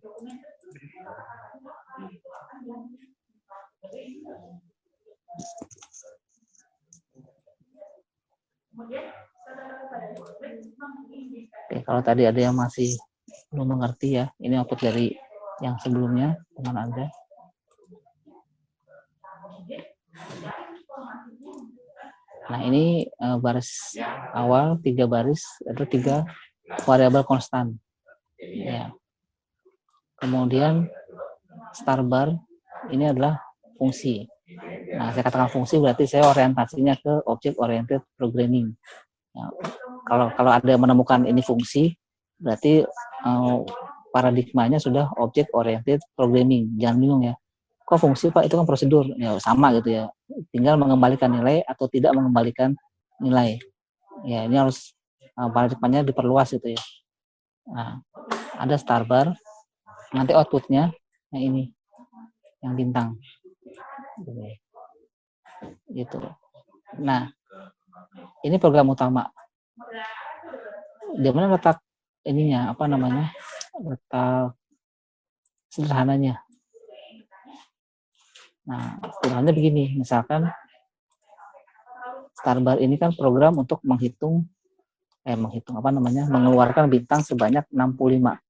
Oke, kalau tadi ada yang masih belum mengerti ya, ini output dari yang sebelumnya dengan Anda. Nah, ini baris awal 3 baris itu 3 variabel konstan. Ya. Kemudian Starbar ini adalah fungsi. Nah, saya katakan fungsi berarti saya orientasinya ke object oriented programming. Nah, kalau ada menemukan ini fungsi, berarti paradigmanya sudah object oriented programming. Jangan bingung ya. Kok fungsi Pak? Itu kan prosedur. Ya sama gitu ya. Tinggal mengembalikan nilai atau tidak mengembalikan nilai. Ya, ini harus paradigmanya diperluas gitu ya. Nah, ada Starbar. Nanti outputnya yang ini, yang bintang. Gitu. Nah, ini program utama. Di mana letak ininya, letak sederhananya. Nah, sederhananya begini, misalkan Starbar ini kan program untuk mengeluarkan bintang sebanyak 65.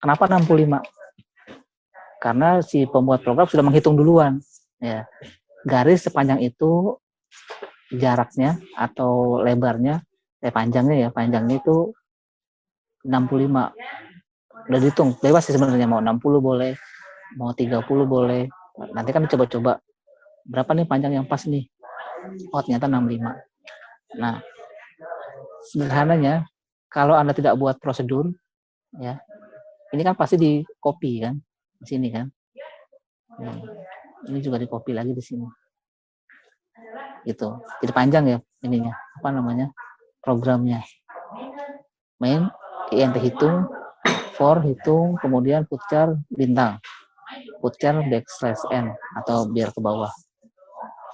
Kenapa 65? Karena si pembuat program sudah menghitung duluan. Ya. Garis sepanjang itu jaraknya atau lebarnya, panjangnya itu 65. Udah dihitung, bebas sih sebenarnya, mau 60 boleh, mau 30 boleh. Nanti kan coba-coba berapa nih panjang yang pas nih. Oh, ternyata 65. Nah, sederhananya kalau Anda tidak buat prosedur ya, ini kan pasti di copy kan di sini kan. Ini juga di copy lagi di sini. Gitu. Jadi panjang ya ininya, programnya. Main int hitung, for hitung, kemudian pucar bintang. Pucar \n atau biar ke bawah.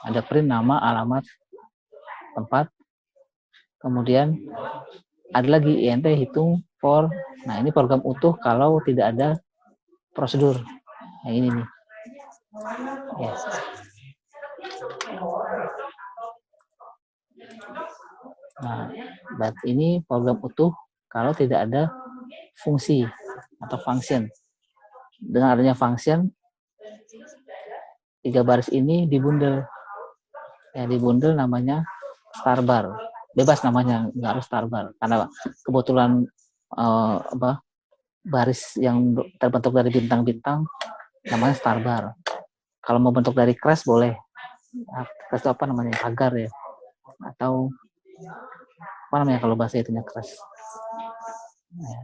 Ada print nama, alamat, tempat. Kemudian ada lagi int hitung, for. Nah, ini program utuh kalau tidak ada prosedur. Yang ini nih. Yes. Nah, ini program utuh kalau tidak ada fungsi atau function. Dengan adanya function, 3 baris ini dibundel. Ya, dibundel namanya Starbar. Bebas namanya, nggak harus Starbar. Karena kebetulan baris yang terbentuk dari bintang-bintang namanya Starbar. Kalau mau bentuk dari crash boleh. Crash itu pagar ya. Atau kalau bahasa itunya crash. Ya.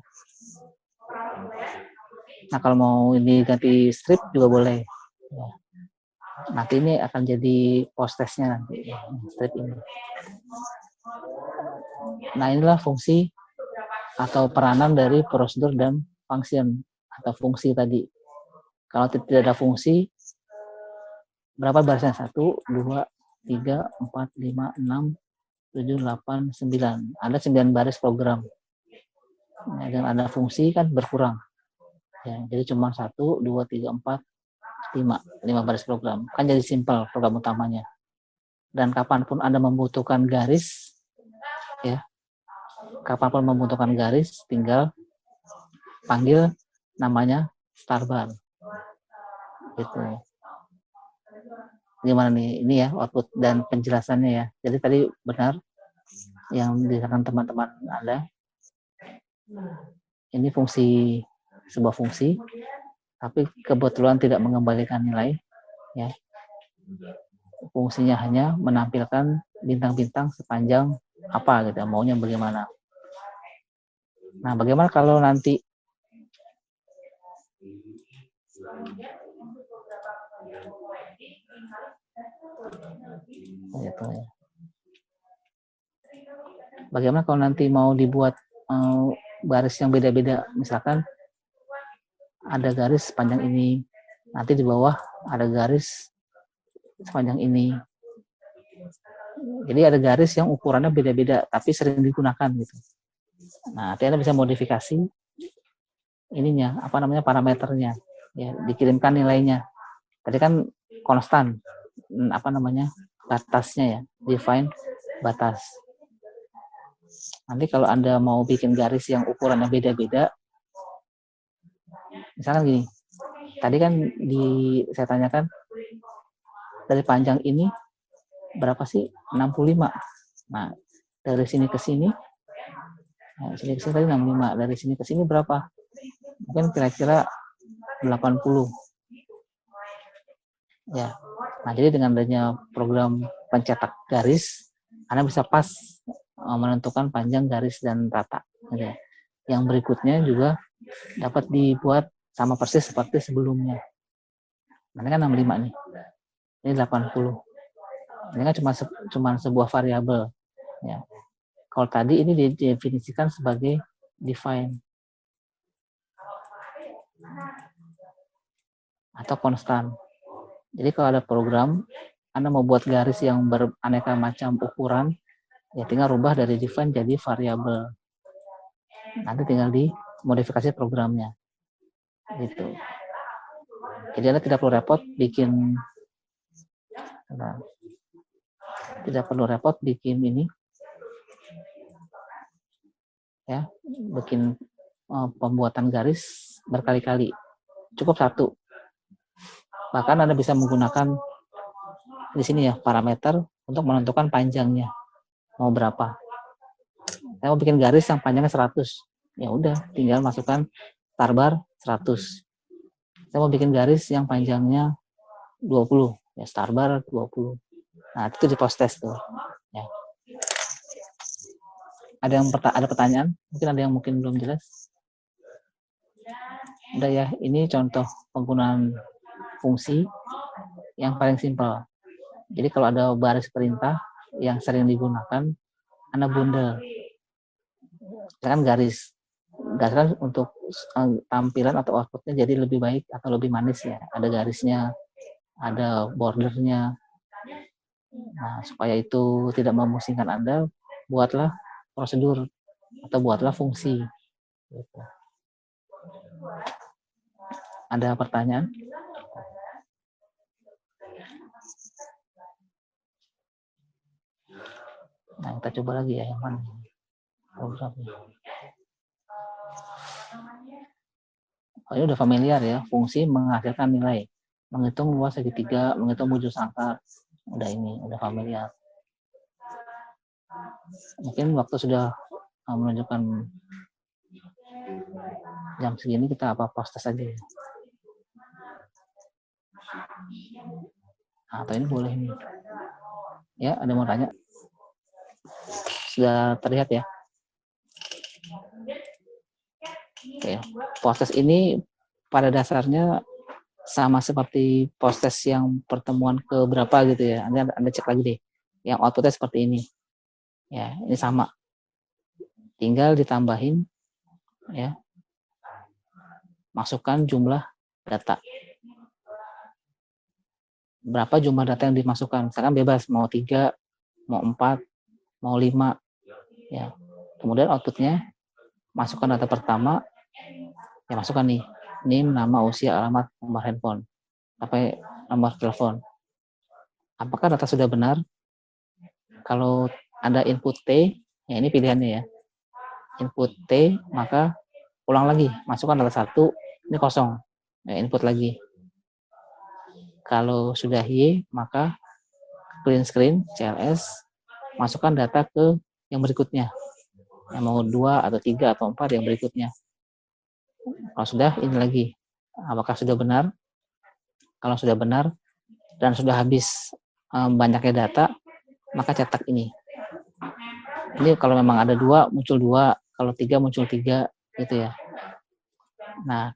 Nah, kalau mau ini ganti strip juga boleh. Ya. Nanti ini akan jadi post testnya nanti, strip ini. Nah, inilah fungsi atau peranan dari prosedur dan function atau fungsi tadi. Kalau tidak ada fungsi, berapa barisnya? 1, 2, 3, 4, 5, 6, 7, 8, 9. Ada 9 baris program. Nah, dan ada fungsi kan berkurang. Ya, jadi cuma 1, 2, 3, 4, 5 baris program. Kan jadi simpel program utamanya. Dan kapanpun Anda membutuhkan garis, ya, kapanpun membutuhkan garis, tinggal panggil namanya starbar. Gitu. Gimana nih? Ini ya output dan penjelasannya ya. Jadi tadi benar yang dikatakan teman-teman Anda. Ini fungsi, sebuah fungsi, tapi kebetulan tidak mengembalikan nilai, ya. Fungsinya hanya menampilkan bintang-bintang sepanjang apa gitu, maunya bagaimana. Nah, bagaimana kalau nanti gitu ya. Bagaimana kalau nanti mau dibuat baris yang beda-beda, misalkan ada garis sepanjang ini, nanti di bawah ada garis sepanjang ini. Jadi ada garis yang ukurannya beda-beda, tapi sering digunakan gitu. Nah, nanti Anda bisa modifikasi ininya, apa namanya, parameternya, ya, dikirimkan nilainya. Tadi kan konstan, apa namanya, batasnya ya, define batas. Nanti kalau Anda mau bikin garis yang ukurannya beda-beda, misalkan gini, tadi kan saya tanyakan dari panjang ini berapa sih? 65. Nah, dari sini ke sini, sini ke sini tadi 65, dari sini ke sini berapa? Mungkin kira-kira 80. Ya. Nah, jadi dengan adanya program pencetak garis, Anda bisa pas menentukan panjang garis dan rata. Gitu ya. Yang berikutnya juga dapat dibuat sama persis seperti sebelumnya. Ini kan 65 nih. Ini 80. Ini kan cuma sebuah variabel. Ya. Kalau tadi ini didefinisikan sebagai define atau konstan. Jadi kalau ada program, Anda mau buat garis yang beraneka macam ukuran, ya tinggal rubah dari define jadi variabel. Nanti tinggal dimodifikasi programnya. Gitu. Jadi Anda tidak perlu repot bikin ini, ya, bikin pembuatan garis berkali-kali. Cukup satu. Bahkan Anda bisa menggunakan di sini ya parameter untuk menentukan panjangnya mau berapa. Saya mau bikin garis yang panjangnya 100. Ya udah, tinggal masukkan starbar 100. Saya mau bikin garis yang panjangnya 20. Ya starbar 20. Nah, itu di post test tuh. Ya. Ada pertanyaan? Mungkin ada yang mungkin belum jelas. Udah ya, ini contoh penggunaan fungsi yang paling simpel. Jadi kalau ada baris perintah yang sering digunakan, Anda bundel. Misalkan garis kan untuk tampilan atau outputnya jadi lebih baik atau lebih manis ya. Ada garisnya, ada bordernya. Nah, supaya itu tidak memusingkan Anda, buatlah prosedur atau buatlah fungsi. Gitu. Ada pertanyaan? Nah, kita coba lagi ya yang mana programnya. Oh, ini udah familiar ya, fungsi menghasilkan nilai, menghitung luas segitiga, menghitung wujud angka. Udah familiar. Mungkin waktu sudah menunjukkan jam segini, kita post test aja ya. Atau ini boleh nih. Ya, ada mau tanya? Sudah terlihat ya? Oke, proses ini pada dasarnya sama seperti proses yang pertemuan ke berapa gitu ya. Anda cek lagi deh. Yang outputnya seperti ini. Ya, ini sama. Tinggal ditambahin ya. Masukkan jumlah data. Berapa jumlah data yang dimasukkan? Misalkan bebas mau 3, mau 4, mau 5 ya. Kemudian outputnya masukkan data pertama, ya masukkan nih NIM, nama, usia, alamat, nomor handphone, sampai nomor telepon. Apakah data sudah benar? Kalau ada input T, ya ini pilihannya ya. Input T, maka ulang lagi, masukkan data 1, ini kosong, ya, input lagi. Kalau sudah Y, maka clean screen, CLS, masukkan data ke yang berikutnya. Yang mau 2 atau 3 atau 4 yang berikutnya. Kalau sudah, ini lagi. Apakah sudah benar? Kalau sudah benar dan sudah habis banyaknya data, maka cetak ini. Ini kalau memang ada 2, muncul 2. Kalau 3, muncul 3. Gitu ya. Nah,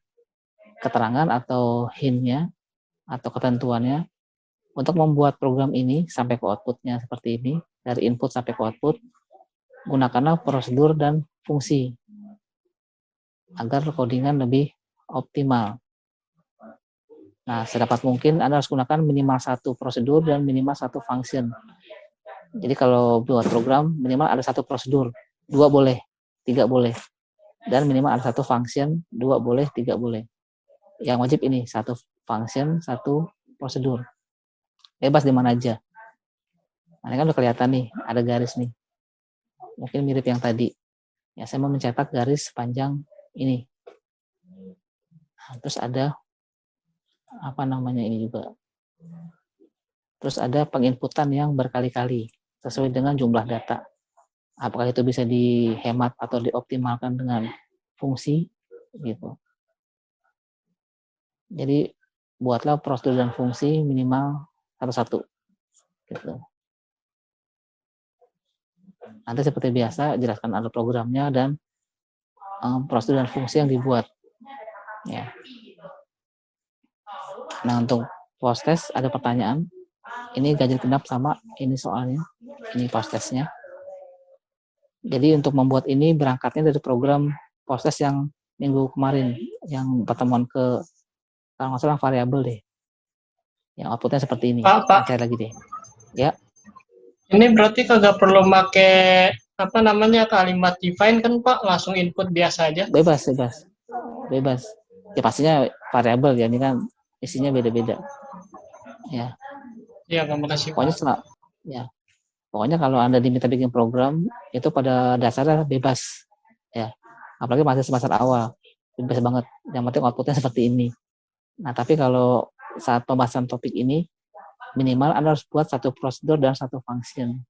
keterangan atau hint-nya atau ketentuannya untuk membuat program ini sampai ke output-nya seperti ini, dari input sampai ke output, gunakanlah prosedur dan fungsi agar codingan lebih optimal. Nah, sedapat mungkin Anda harus gunakan minimal 1 prosedur dan minimal 1 function. Jadi kalau buat program, minimal ada 1 prosedur, 2 boleh, 3 boleh. Dan minimal ada 1 function, 2 boleh, 3 boleh. Yang wajib ini, 1 function, 1 prosedur. Bebas di mana aja. Nah, ini kan udah kelihatan nih, ada garis nih. Mungkin mirip yang tadi. Ya, saya mau mencetak garis sepanjang ini. Nah, terus ada apa namanya ini juga. Terus ada penginputan yang berkali-kali sesuai dengan jumlah data. Apakah itu bisa dihemat atau dioptimalkan dengan fungsi gitu. Jadi buatlah prosedur dan fungsi minimal satu-satu gitu. Nanti seperti biasa jelaskan alur programnya dan prosedur dan fungsi yang dibuat. Ya. Nah, untuk post test ada pertanyaan. Ini ganjil genap sama ini soalnya. Ini post testnya. Jadi untuk membuat ini berangkatnya dari program post test yang minggu kemarin, yang pertemuan ke kalau nggak salah variabel deh. Yang outputnya seperti ini. Pak. Cari lagi deh. Ya. Ini berarti kagak perlu pakai apa namanya kalimat define kan Pak, langsung input biasa aja. Bebas. Ya pastinya variabel ya, ini kan isinya beda-beda. Ya. Iya, terima kasih. Pokoknya kalau Anda diminta bikin program itu pada dasarnya bebas. Ya. Apalagi masih semester awal. Bebas banget. Yang penting outputnya seperti ini. Nah, tapi kalau saat pembahasan topik ini minimal Anda harus buat 1 prosedur dan 1 function.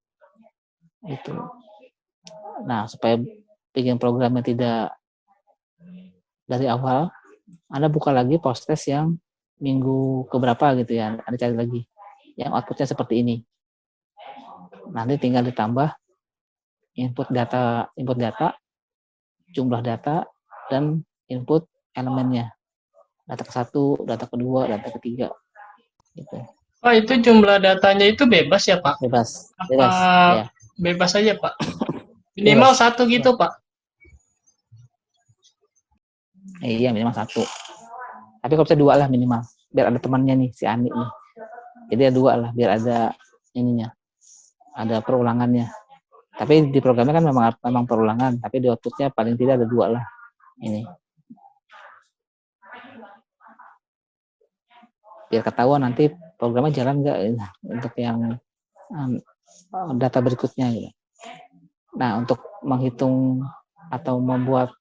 Itu. Nah, supaya bikin programnya tidak dari awal, Anda buka lagi post test yang minggu keberapa gitu ya. Anda cari lagi. Yang outputnya seperti ini. Nanti tinggal ditambah input data, jumlah data, dan input elemennya. Data ke-1, data kedua, data ketiga. Gitu. Oh, itu jumlah datanya itu bebas ya, Pak? Bebas. Ya. Bebas aja, Pak. Minimal bebas. 1 gitu, Pak. Iya, minimal 1. Tapi kalau bisa 2 lah minimal. Biar ada temannya nih, si Ani nih. Jadi ada 2 lah, biar ada ininya. Ada perulangannya. Tapi di programnya kan memang perulangan, tapi di outputnya paling tidak ada 2 lah. Ini. Biar ketahuan nanti programnya jalan nggak untuk yang data berikutnya gitu. Nah, untuk menghitung atau membuat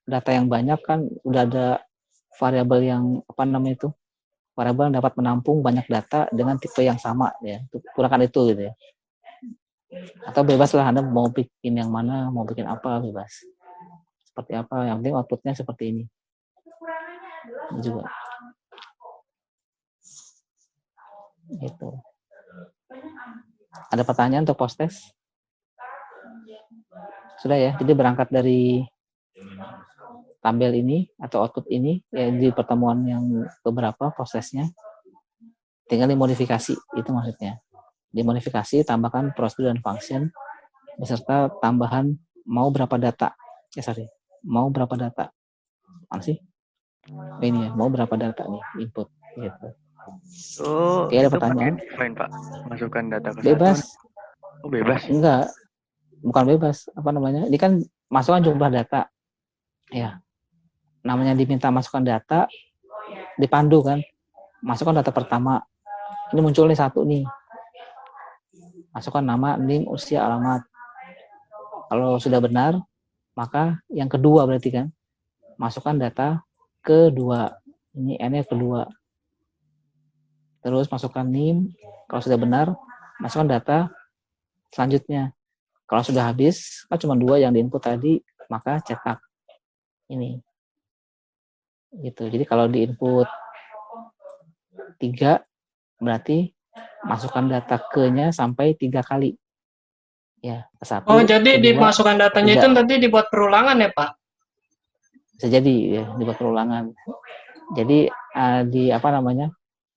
data yang banyak kan udah ada variabel yang apa namanya itu, variabel yang dapat menampung banyak data dengan tipe yang sama ya. Gunakan itu gitu ya. Atau bebas lah Anda mau bikin yang mana, mau bikin apa bebas. Seperti apa, yang penting outputnya seperti ini. Ini juga. Gitu. Ada pertanyaan untuk post test? Sudah ya, jadi berangkat dari tabel ini atau output ini ya, di pertemuan yang beberapa prosesnya tinggal dimodifikasi, itu maksudnya. Dimodifikasi, tambahkan prosedur dan function beserta tambahan mau berapa data. Mau berapa data. Mana sih? Ini ya, mau berapa data nih input gitu. Oke, ada itu pertanyaan? pakai define, Pak. Masukkan data ke Bebas. Oh, bebas. Enggak. Bukan bebas. Apa namanya? Ini kan masukkan jumlah data. Ya. Namanya diminta masukkan data, dipandu kan. Masukkan data pertama. Ini muncul nih satu nih. Masukkan nama, NIM, usia, alamat. Kalau sudah benar, maka yang kedua berarti kan. Masukkan data kedua. Ini N-nya kedua. Terus masukkan NIM. Kalau sudah benar, masukkan data selanjutnya. Kalau sudah habis, kan cuma 2 yang diinput tadi, maka cetak. Ini. Gitu. Jadi kalau diinput 3, berarti masukkan data ke-nya sampai 3 kali. Ya, ke 1, Oh, jadi kedua, dimasukkan datanya itu nanti dibuat perulangan ya, Pak? Bisa jadi ya, dibuat perulangan. Jadi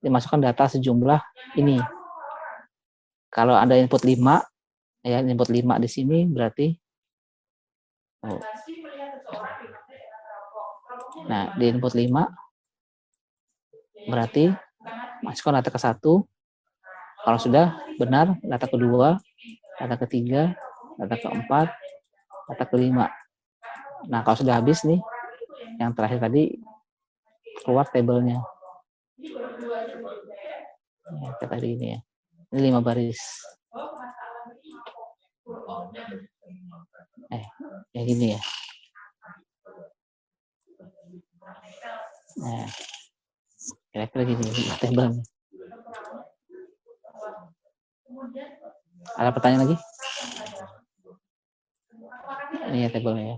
dimasukkan data sejumlah ini. Kalau ada input 5, ya input 5 di sini berarti Nah, di input 5 berarti masukkan data ke 1. Kalau sudah benar, data kedua, data ketiga, data keempat, data kelima. Nah, kalau sudah habis nih, yang terakhir tadi keluar tabelnya. Ya, kayak tadi ini ya. Ini 5 baris. Ya gini ya. Nah, kira-kira gini tabelnya. Ada pertanyaan lagi? Ini ya tabelnya ya.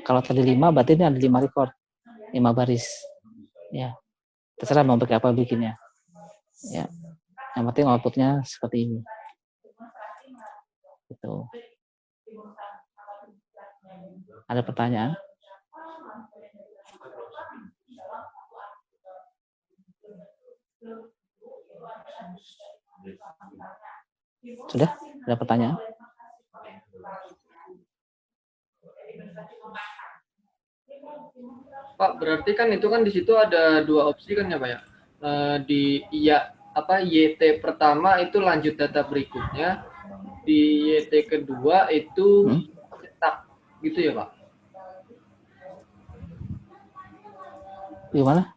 Kalau tadi 5, berarti ini ada 5 record. 5 baris. Ya. Terserah mau pakai apa bikinnya. Ya. Yang penting outputnya seperti ini. Gitu. Ada pertanyaan? Sudah? Ada pertanyaan? Pak, berarti kan itu kan di situ ada 2 opsi kan ya, Pak ya? Di YT pertama itu lanjut data berikutnya, di YT kedua itu cetak, gitu ya, Pak? Gimana?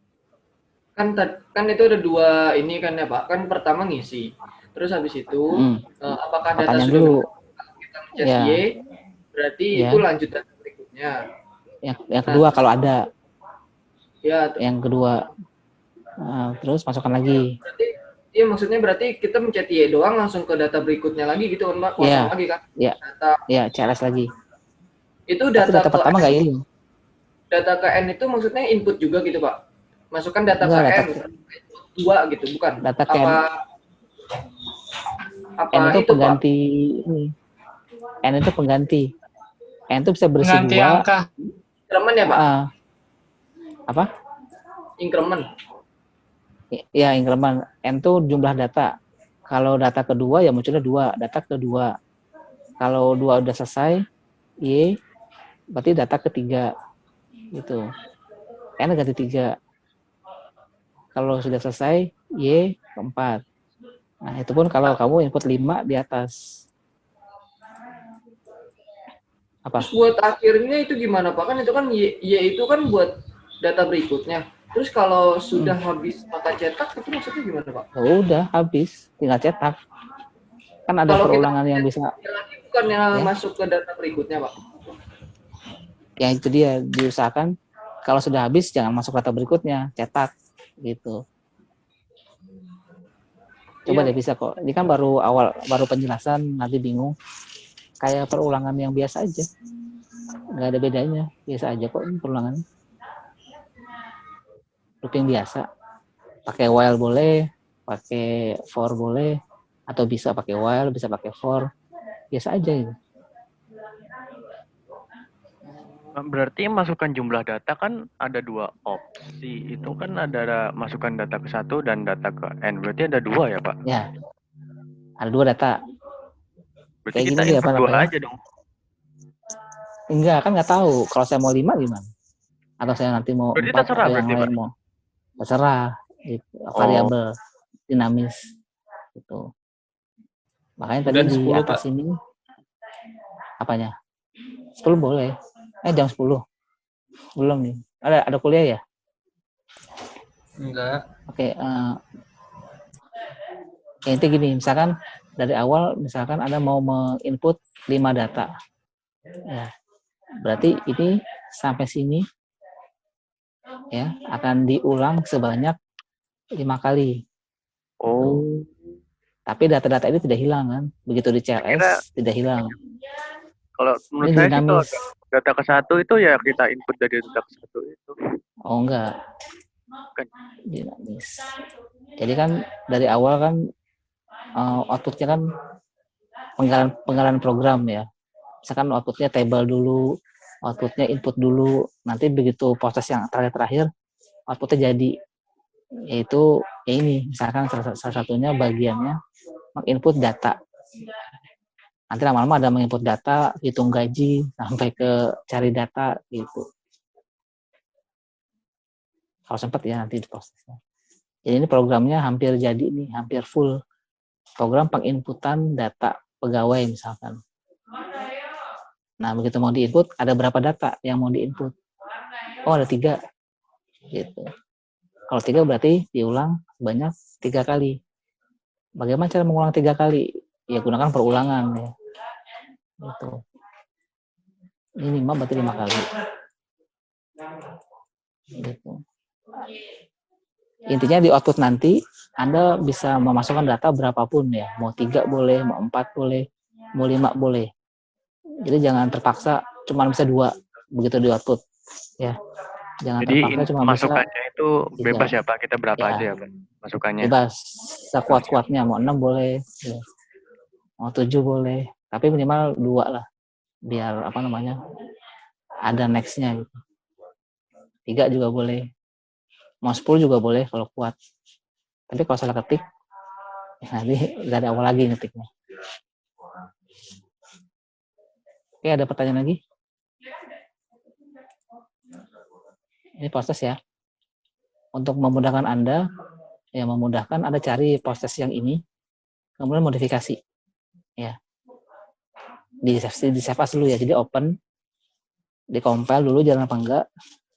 Kan itu ada 2 ini kan ya, Pak. Kan pertama ngisi. Terus habis itu apakah data Pertanyaan sudah dulu. kita mencet Ya. Y, berarti Ya. itu lanjut data berikutnya. Yang kedua kalau ada. Ya. Yang kedua. Terus masukkan lagi. Iya, maksudnya berarti kita mencet Y doang langsung ke data berikutnya lagi gitu kan, Pak? Kosong lagi kan? Iya. Data. Ya, CLS lagi. Itu data ke pertama nggak ini. Data ke N itu maksudnya input juga gitu, Pak? Masukkan data Enggak, ke data N, 2 gitu, bukan? Data ke N. Apa N itu itu, pengganti ini. N itu pengganti. N itu bisa berisi Pengganti 2. angka. Increment ya, Pak? Apa? Increment. Ya, increment. N itu jumlah data. Kalau data kedua ya munculnya 2, data kedua. Kalau 2 udah selesai, Y berarti data ketiga. Gitu. N ganti 3. Kalau sudah selesai, Y keempat. Nah, itu pun kalau kamu input 5 di atas. Apa? Terus buat akhirnya itu gimana, Pak? Kan itu kan Y itu kan buat data berikutnya. Terus kalau sudah habis maka cetak, itu maksudnya gimana, Pak? Oh, udah habis, tinggal cetak. Kan ada Kalau perulangan kita yang bisa. Bukan yang masuk ke data berikutnya, Pak. Ya itu dia, diusahakan kalau sudah habis jangan masuk data berikutnya, cetak gitu. Coba deh bisa kok. Ini kan baru penjelasan, nanti bingung. Kayak perulangan yang biasa aja. Nggak ada bedanya, biasa aja kok ini perulangannya. Looping biasa. Pakai while boleh, pakai for boleh, atau bisa pakai while, bisa pakai for. Biasa aja gitu. Berarti masukkan jumlah data kan ada 2 opsi. Itu kan ada masukkan data ke 1 dan data ke N. Berarti ada 2 ya, Pak? Ya, ada 2 data. Berarti Kayak kita gini dia input apa 2 namanya? aja dong. Enggak, kan nggak tahu. Kalau saya mau 5 gimana? Atau saya nanti mau Berarti 4 terserah atau yang berarti, lain Pak? mau. Terserah. Gitu. Oh. Variabel dinamis. Gitu. Makanya tadi Dan di 10, atas Pak. ini apanya? 10 boleh. Jam 10. Belum nih. Ada kuliah ya? Enggak. Oke, intinya gini, misalkan dari awal misalkan Anda mau menginput 5 data. Ya. Berarti ini sampai sini ya akan diulang sebanyak 5 kali. Oh. Tapi data-data ini tidak hilang kan? Begitu di CLS tidak hilang. Kalau menurut Ini saya sih kalau dinamis. data ke 1 itu ya kita input dari data ke 1 itu. Oh enggak. Bukan. Dinamis. Jadi kan dari awal kan outputnya kan penggalan program ya. Misalkan outputnya table dulu, outputnya input dulu, nanti begitu proses yang terakhir outputnya jadi, yaitu ya ini misalkan salah satunya bagiannya menginput data. Nanti lama-lama ada menginput data, hitung gaji sampai ke cari data gitu. Kalau sempat ya nanti di prosesnya. Jadi ini programnya hampir jadi nih, hampir full. Program penginputan data pegawai misalkan. Nah, begitu mau diinput, ada berapa data yang mau diinput? Oh, ada 3. Gitu. Kalau 3 berarti diulang sebanyak 3 kali. Bagaimana cara mengulang 3 kali? Ya, gunakan perulangan. Ya. Gitu. Ini 5 berarti 5 kali. Gitu. Intinya di output nanti, Anda bisa memasukkan data berapapun ya. Mau 3 boleh, mau 4 boleh, mau 5 boleh. Jadi jangan terpaksa cuma bisa 2 begitu di output ya. Jangan Jadi terpaksa cuma masukannya bisa itu 3. bebas ya Pak, kita berapa Ya, aja ya Pak masukannya? bebas, sekuat-kuatnya mau 6 boleh, ya. Mau 7 boleh, tapi minimal 2 lah, biar apa namanya ada nextnya gitu. 3 juga boleh, mau 10 juga boleh kalau kuat. Tapi kalau salah ketik, ya nanti nggak ada awal lagi ngetiknya. Oke, ada pertanyaan lagi? Ini proses ya. Untuk memudahkan Anda, ya memudahkan Anda cari proses yang ini, kemudian modifikasi. Ya. Di save as dulu ya. Jadi open, di compile dulu jalan apa enggak.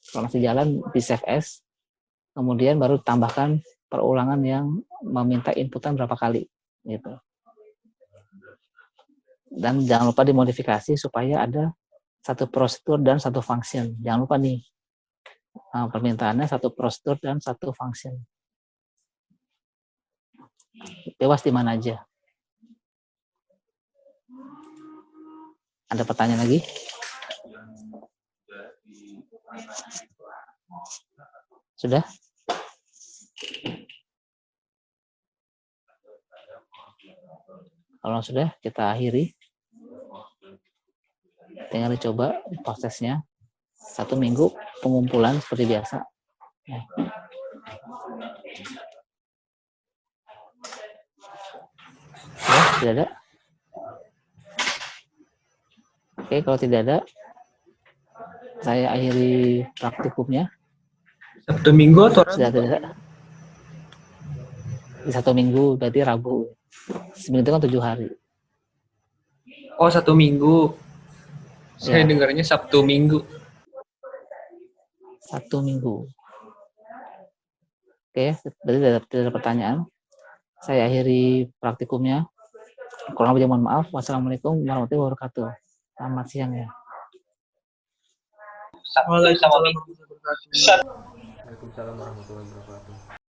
Kalau masih jalan di save as, kemudian baru tambahkan perulangan yang meminta inputan berapa kali gitu. Dan jangan lupa dimodifikasi supaya ada satu prosedur dan satu function. Jangan lupa nih, permintaannya satu prosedur dan satu function. Bebas di mana aja. Ada pertanyaan lagi? Sudah? Kalau sudah, kita akhiri. Tinggal dicoba prosesnya. 1 minggu pengumpulan seperti biasa. Ya. Ya, tidak ada. Oke, kalau tidak ada, saya akhiri praktikumnya. Sabtu Minggu atau Rabu? Sudah tidak ada. Di 1 minggu berarti Rabu. Seminggu itu kan 7 hari. Oh, 1 minggu. Saya Ya. dengarnya Sabtu Minggu. 1 minggu. Oke, berarti tidak ada pertanyaan. Saya akhiri praktikumnya. Kurang lebih mohon maaf. Wassalamualaikum warahmatullahi wabarakatuh. Selamat siang ya. Waalaikumsalam warahmatullahi wabarakatuh. Waalaikumsalam warahmatullahi wabarakatuh.